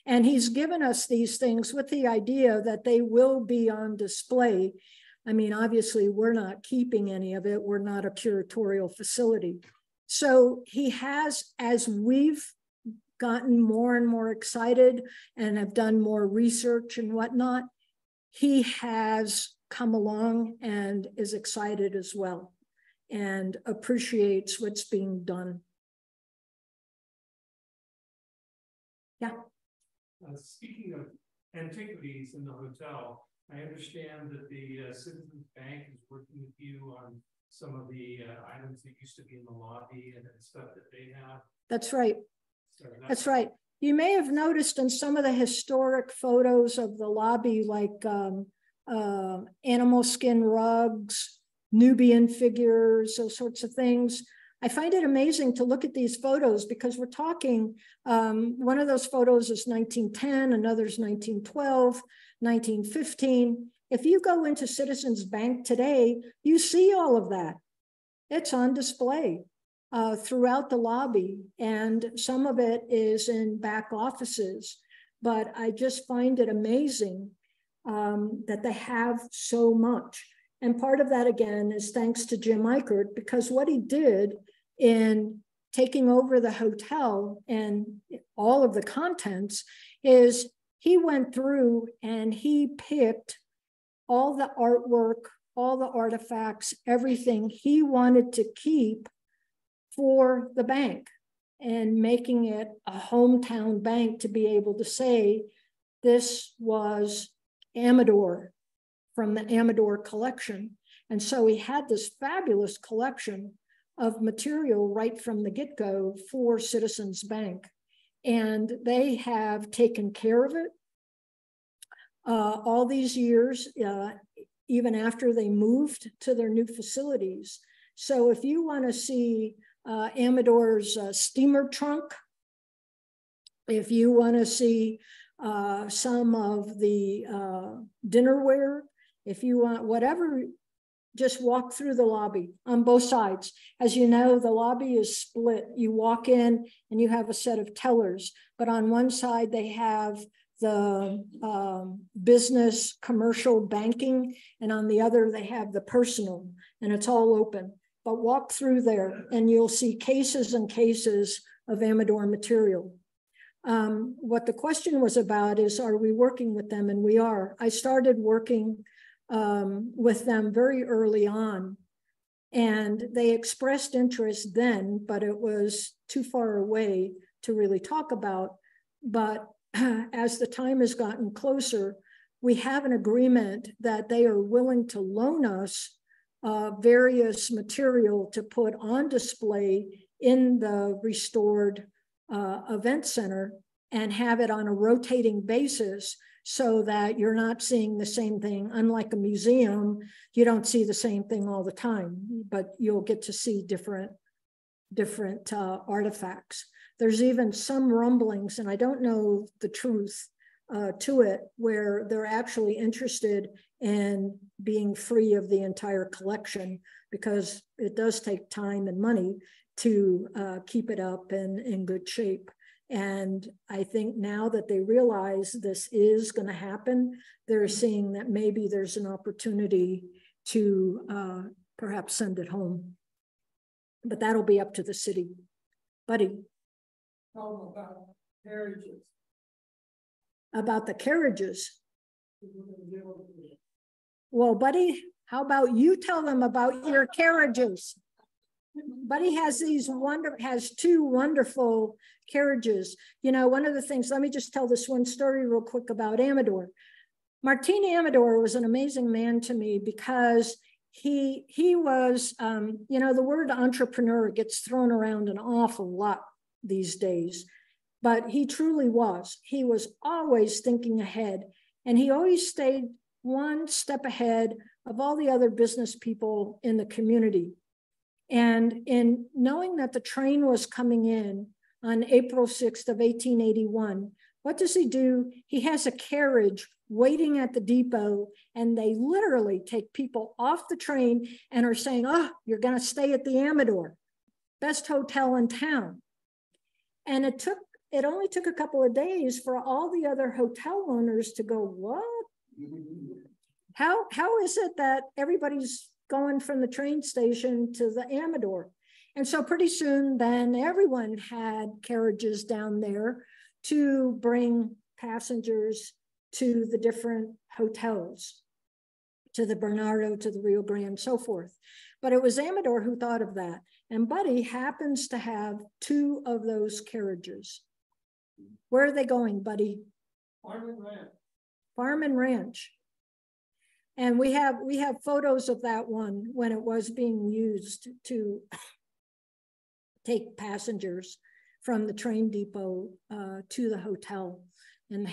And he's given us these things with the idea that they will be on display. I mean, obviously, we're not keeping any of it. We're not a curatorial facility. So he has, as we've gotten more and more excited and have done more research and whatnot, he has come along and is excited as well and appreciates what's being done. Yeah. Speaking of antiquities in the hotel, I understand that the Citizens Bank is working with you on some of the items that used to be in the lobby and stuff that they have. That's right. So that's right. You may have noticed in some of the historic photos of the lobby, like animal skin rugs, Nubian figures, those sorts of things. I find it amazing to look at these photos because we're talking, one of those photos is 1910, another's 1912, 1915. If you go into Citizens Bank today, you see all of that. It's on display throughout the lobby, and some of it is in back offices. But I just find it amazing that they have so much. And part of that, again, is thanks to Jim Eichert, because what he did in taking over the hotel and all of the contents is he went through and he picked all the artwork, all the artifacts, everything he wanted to keep for the bank, and making it a hometown bank to be able to say, this was Amador from the Amador collection. And so he had this fabulous collection of material right from the get-go for Citizens Bank. And they have taken care of it all these years, even after they moved to their new facilities. So if you want to see Amador's steamer trunk, if you want to see some of the dinnerware, if you want whatever, just walk through the lobby on both sides. As you know, the lobby is split. You walk in and you have a set of tellers, but on one side they have the business commercial banking, and on the other they have the personal, and it's all open. But walk through there and you'll see cases and cases of Amador material. What the question was about is, are we working with them? And we are. I started working with them very early on, and they expressed interest then, but it was too far away to really talk about. But as the time has gotten closer, we have an agreement that they are willing to loan us various material to put on display in the restored event center and have it on a rotating basis, so that you're not seeing the same thing. Unlike a museum, you don't see the same thing all the time, but you'll get to see different artifacts. There's even some rumblings, and I don't know the truth to it, where they're actually interested in being free of the entire collection, because it does take time and money to keep it up in good shape. And I think now that they realize this is going to happen, they're seeing that maybe there's an opportunity to perhaps send it home. But that'll be up to the city. Buddy. How about carriages? About the carriages. Well, Buddy, how about you tell them about your carriages? Buddy has two wonderful carriages. You know, one of the things, let me just tell this one story real quick about Amador. Martin Amador was an amazing man to me, because he was, you know, the word entrepreneur gets thrown around an awful lot these days, but he truly was. He was always thinking ahead, and he always stayed one step ahead of all the other business people in the community. And in knowing that the train was coming in on April 6th of 1881, what does he do? He has a carriage waiting at the depot, and they literally take people off the train and are saying, oh, you're going to stay at the Amador, best hotel in town. And it only took a couple of days for all the other hotel owners to go, what? How is it that everybody's going from the train station to the Amador? And so pretty soon then everyone had carriages down there to bring passengers to the different hotels, to the Bernardo, to the Rio Grande, so forth. But it was Amador who thought of that. And Buddy happens to have two of those carriages. Where are they going, Buddy? Farm and ranch. Farm and ranch. And we have photos of that one when it was being used to take passengers from the train depot to the hotel, and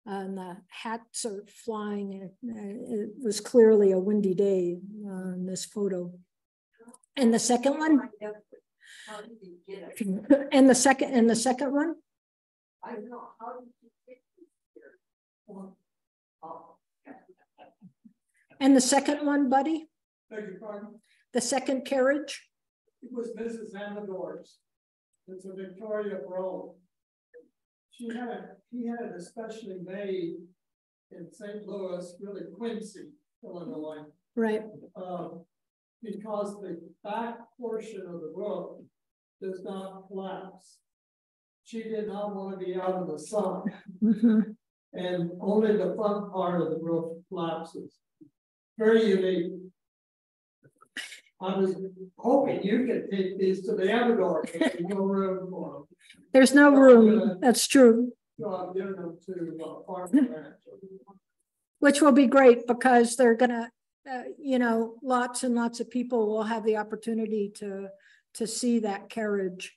the hats are flying. It was clearly a windy day in this photo. And the second one, and the second one. I know, how did you get here? Oh. And the second one, Buddy? Beg your pardon? The second carriage? It was Mrs. Amador's. It's a Victoria Roll. He had it especially made in St. Louis, really Quincy, Illinois. Right. Because the back portion of the roof does not collapse. She did not want to be out in the sun. Mm-hmm. And only the front part of the roof collapses. Very unique. I was hoping you could take these to the Amador, but there's no room for them. There's no room. That's true. So I'm giving them to Farm Ranch. Which will be great because they're gonna, you know, lots and lots of people will have the opportunity to see that carriage.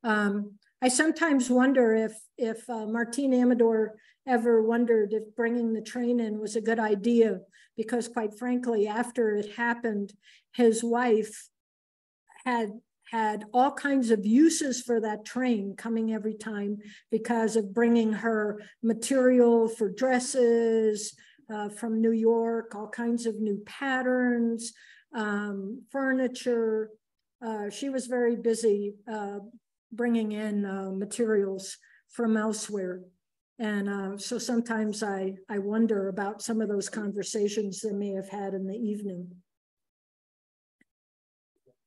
I sometimes wonder if Martin Amador ever wondered if bringing the train in was a good idea, because quite frankly, after it happened, his wife had all kinds of uses for that train coming every time because of bringing her material for dresses from New York, all kinds of new patterns, furniture. She was very busy bringing in materials from elsewhere. And so sometimes I wonder about some of those conversations they may have had in the evening.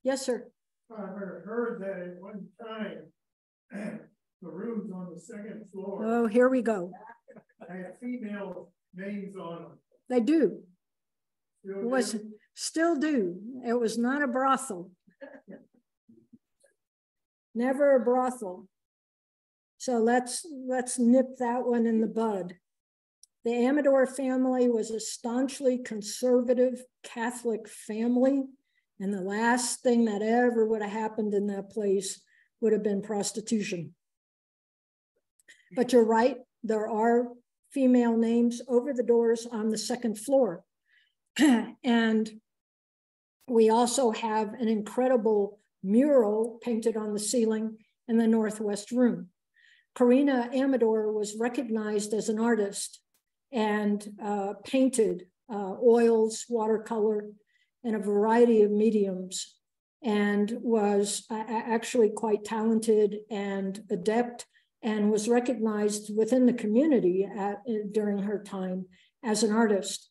Yes, sir. I heard that at one time, the rooms on the second floor. Oh, here we go. Had female names on them. They do. Still Still do. It was not a brothel. Never a brothel. So let's nip that one in the bud. The Amador family was a staunchly conservative Catholic family, and the last thing that ever would have happened in that place would have been prostitution. But you're right, there are female names over the doors on the second floor. And we also have an incredible mural painted on the ceiling in the northwest room. Karina Amador was recognized as an artist and painted oils, watercolor, and a variety of mediums, and was actually quite talented and adept, and was recognized within the community during her time as an artist.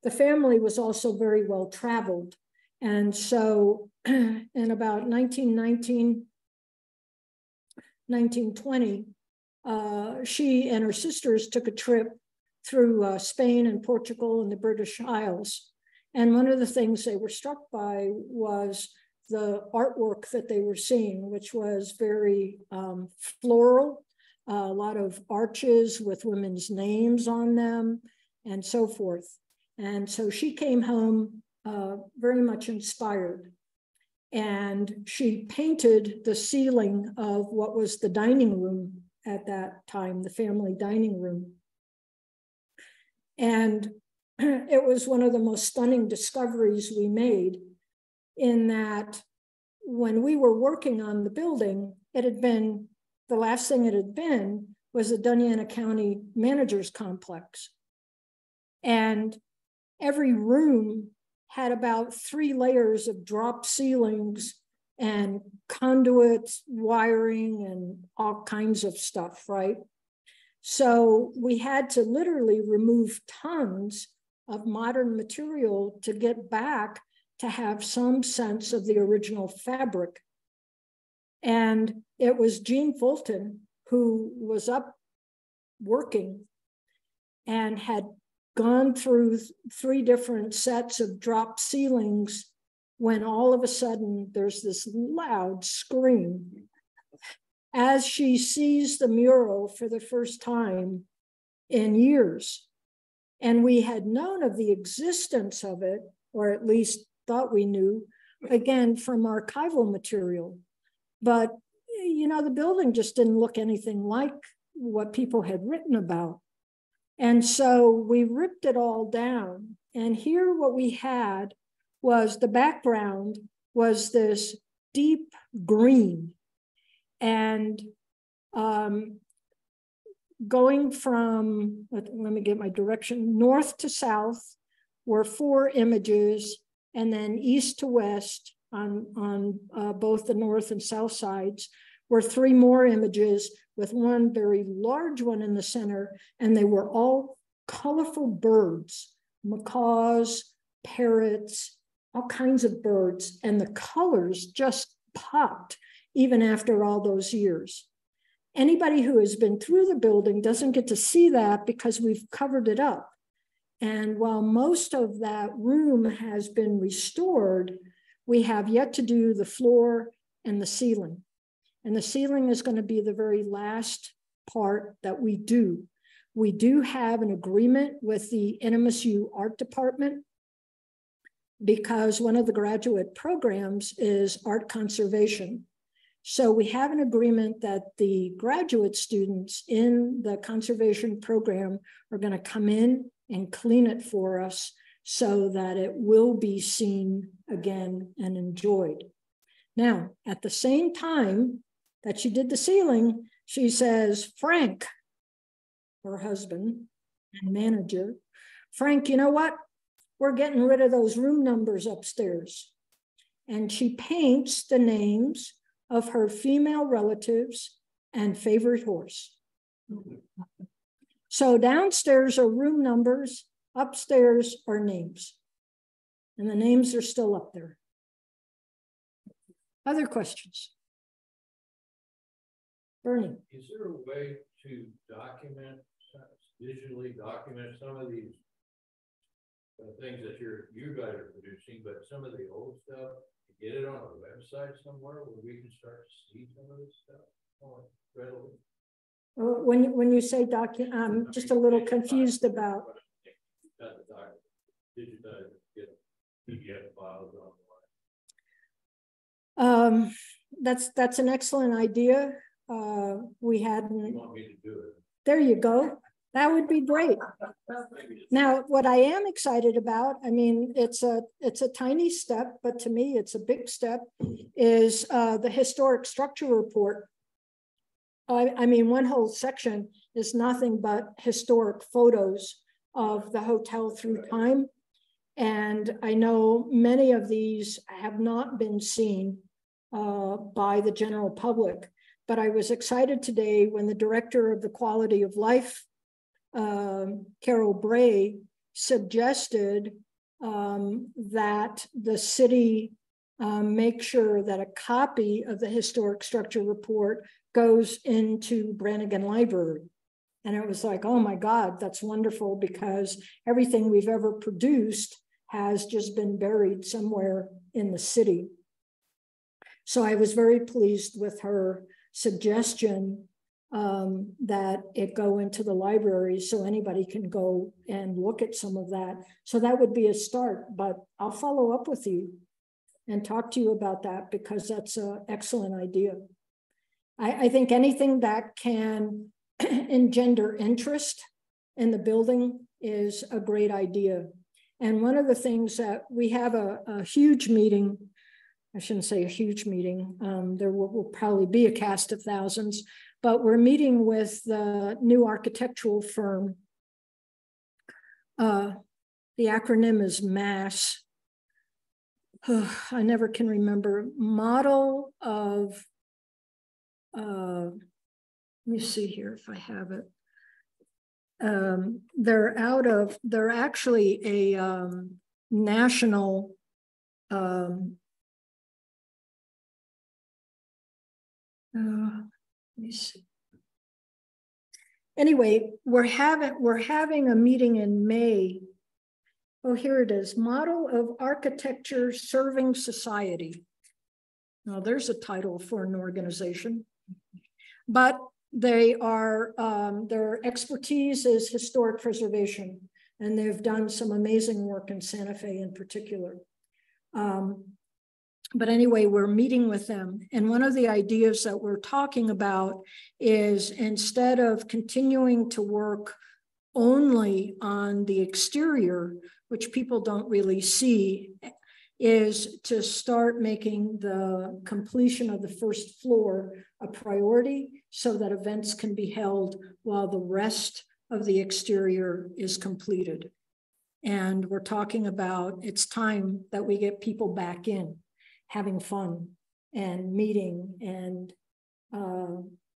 The family was also very well traveled. And so in about 1919, 1920, she and her sisters took a trip through Spain and Portugal and the British Isles. And one of the things they were struck by was the artwork that they were seeing, which was very floral, a lot of arches with women's names on them and so forth. And so she came home very much inspired. And she painted the ceiling of what was the dining room at that time, the family dining room. And it was one of the most stunning discoveries we made, in that when we were working on the building, it had been, the last thing it had been was the Doñana County Manager's Complex. And every room had about 3 layers of drop ceilings and conduits, wiring, and all kinds of stuff, right? So we had to literally remove tons of modern material to get back to have some sense of the original fabric. And it was Jean Fulton who was up working and had gone through 3 different sets of drop ceilings when all of a sudden there's this loud scream as she sees the mural for the first time in years. And we had known of the existence of it, or at least thought we knew, again, from archival material. But, you know, the building just didn't look anything like what people had written about. And so we ripped it all down. And here what we had was the background was this deep green. And going from, let me get my direction, north to south were 4 images, and then east to west on both the north and south sides were 3 more images, with one very large one in the center, and they were all colorful birds, macaws, parrots, all kinds of birds, and the colors just popped even after all those years. Anybody who has been through the building doesn't get to see that because we've covered it up. And while most of that room has been restored, we have yet to do the floor and the ceiling. And the ceiling is going to be the very last part that we do. We do have an agreement with the NMSU Art Department because one of the graduate programs is art conservation. So we have an agreement that the graduate students in the conservation program are going to come in and clean it for us so that it will be seen again and enjoyed. Now, at the same time that she did the ceiling, she says, Frank, her husband and manager, Frank, you know what? We're getting rid of those room numbers upstairs. And she paints the names of her female relatives and favorite horse. So downstairs are room numbers, upstairs are names. And the names are still up there. Other questions? Bernie. Is there a way to document, visually document some of these things that you guys are producing, but some of the old stuff, get it on a website somewhere where we can start to see some of this stuff readily? When you say document, I'm just a little confused about. Digitize, get PDF files online. That's an excellent idea. We hadn't. You want me to do it? There you go. That would be great. Now, what I am excited about, I mean, it's a tiny step, but to me, it's a big step, is the historic structure report. I mean, one whole section is nothing but historic photos of the hotel through time. And I know many of these have not been seen by the general public, but I was excited today when the director of the quality of life, Carol Bray, suggested that the city make sure that a copy of the historic structure report goes into Brannigan Library. And it was like, oh my God, that's wonderful, because everything we've ever produced has just been buried somewhere in the city. So I was very pleased with her suggestion that it go into the library so anybody can go and look at some of that. So that would be a start, but I'll follow up with you and talk to you about that, because that's an excellent idea. I think anything that can engender interest in the building is a great idea. And one of the things that we have a huge meeting, I shouldn't say a huge meeting, there will probably be a cast of thousands, but we're meeting with the new architectural firm. The acronym is MASS. I never can remember. Model of, let me see here if I have it. They're actually a national let me see. Anyway, we're having a meeting in May. Oh, here it is. Model of Architecture Serving Society. Now there's a title for an organization, but they are, their expertise is historic preservation. and they've done some amazing work in Santa Fe in particular. But anyway, we're meeting with them. And one of the ideas that we're talking about is, instead of continuing to work only on the exterior, which people don't really see, is to start making the completion of the first floor a priority so that events can be held while the rest of the exterior is completed. And we're talking about, it's time that we get people back in, having fun and meeting and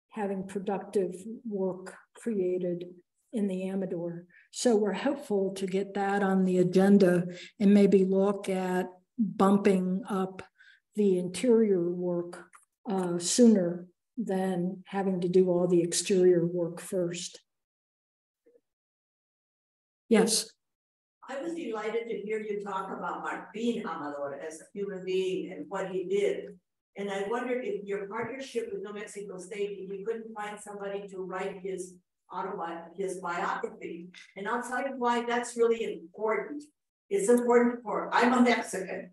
having productive work created in the Amador. So we're hopeful to get that on the agenda and maybe look at bumping up the interior work sooner than having to do all the exterior work first. Yes. I was delighted to hear you talk about Martin Amador as a human being and what he did. And I wondered if your partnership with New Mexico State, if you couldn't find somebody to write his biography. And I'll tell you why that's really important. It's important I'm a Mexican.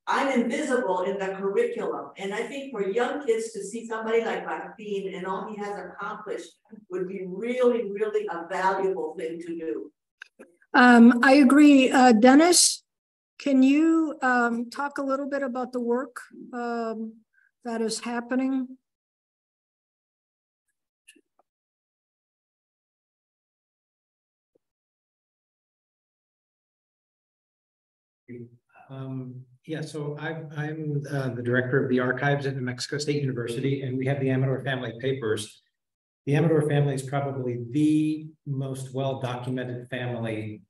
I'm invisible in the curriculum. And I think for young kids to see somebody like Martin and all he has accomplished would be really, really a valuable thing to do. I agree. Dennis, can you talk a little bit about the work that is happening? Yeah, so I'm the director of the archives at New Mexico State University, and we have the Amador family papers. The Amador family is probably the most well-documented family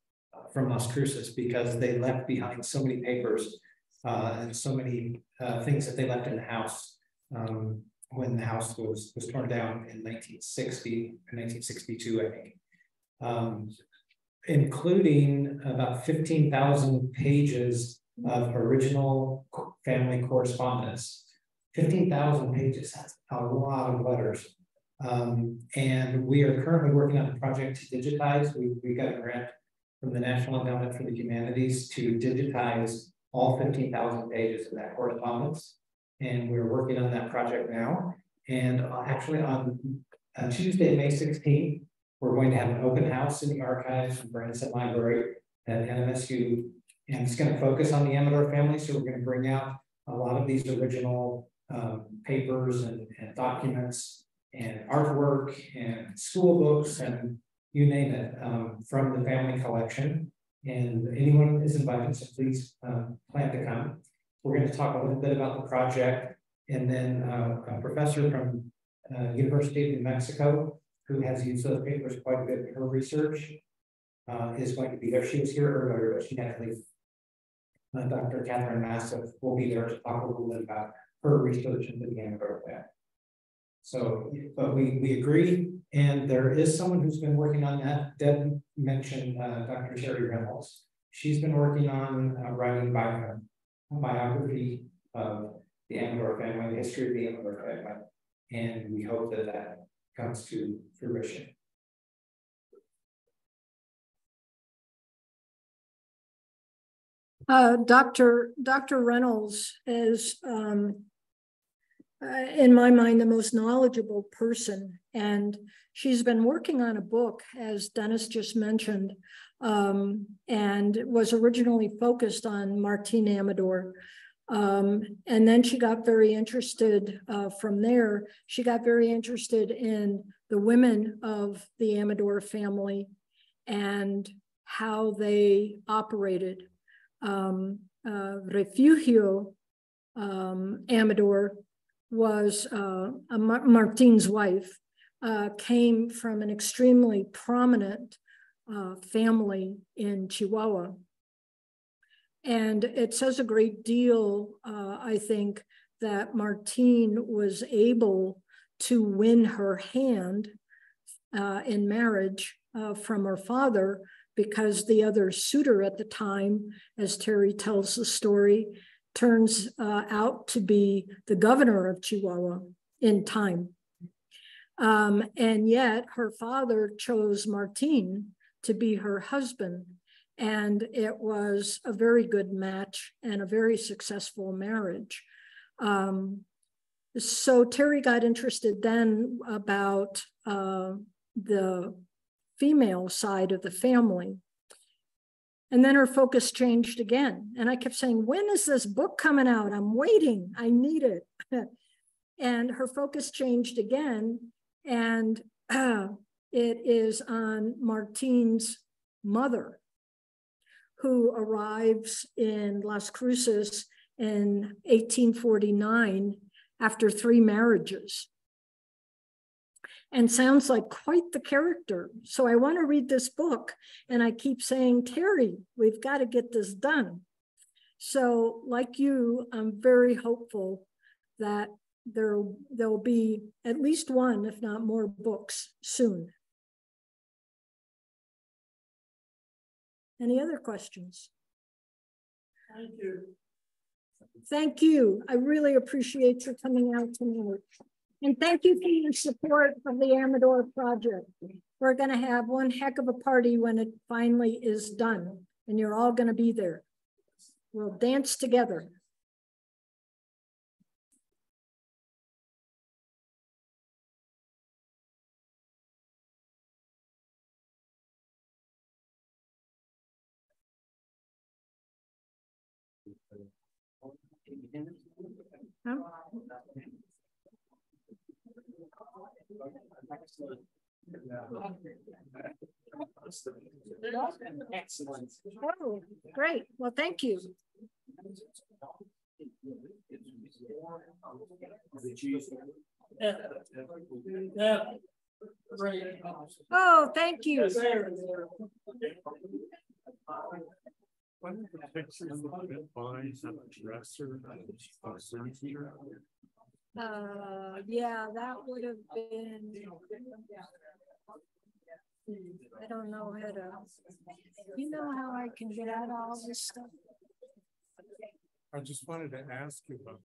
from Las Cruces, because they left behind so many papers and so many things that they left in the house when the house was torn down in 1960 or 1962, I think, including about 15,000 pages of original family correspondence. 15,000 pages, that's a lot of letters. And we are currently working on a project to digitize. We got a grant from the National Endowment for the Humanities to digitize all 15,000 pages of that correspondence. And we're working on that project now. And actually on Tuesday, May 16th, we're going to have an open house in the archives and Branson Library at NMSU. And it's going to focus on the Amador family. So we're going to bring out a lot of these original papers and documents and artwork and school books and you name it, from the family collection. And anyone is invited, so please plan to come. We're going to talk a little bit about the project, and then a professor from University of New Mexico, who has used those papers quite a bit in her research, is going to be there. She was here earlier, but she had to leave. Dr. Catherine Massive will be there to talk a little bit about her research into the Amador family. So, but we agree, and there is someone who's been working on that. Deb mentioned Dr. Terry Reynolds. She's been working on writing a biography of the Amador family, the history of the Amador family, and we hope that that comes to fruition. Dr. Reynolds is, in my mind, the most knowledgeable person. And she's been working on a book, as Dennis just mentioned, and was originally focused on Martin Amador. And then she got very interested from there. She got very interested in the women of the Amador family and how they operated. Refugio Amador was Martin's wife, came from an extremely prominent family in Chihuahua. And it says a great deal, I think, that Martin was able to win her hand in marriage from her father, because the other suitor at the time, as Terry tells the story, turns out to be the governor of Chihuahua in time. And yet her father chose Martin to be her husband. And it was a very good match and a very successful marriage. So Terry got interested then about the female side of the family. And then her focus changed again. And I kept saying, when is this book coming out? I'm waiting, I need it. And her focus changed again. And it is on Martine's mother, who arrives in Las Cruces in 1849 after 3 marriages. And sounds like quite the character. So I want to read this book, and I keep saying, Terry, we've got to get this done. So like you, I'm very hopeful that there'll be at least one, if not more, books soon. Any other questions? Thank you. Thank you. I really appreciate your coming out tonight. And thank you for your support of the Amador project. We're going to have one heck of a party when it finally is done, and you're all going to be there. We'll dance together. Huh? Excellent. Oh, great. Well, thank you. Oh, thank you. Yeah, that would have been, I don't know how to, you know how I can get out all this stuff? I just wanted to ask you about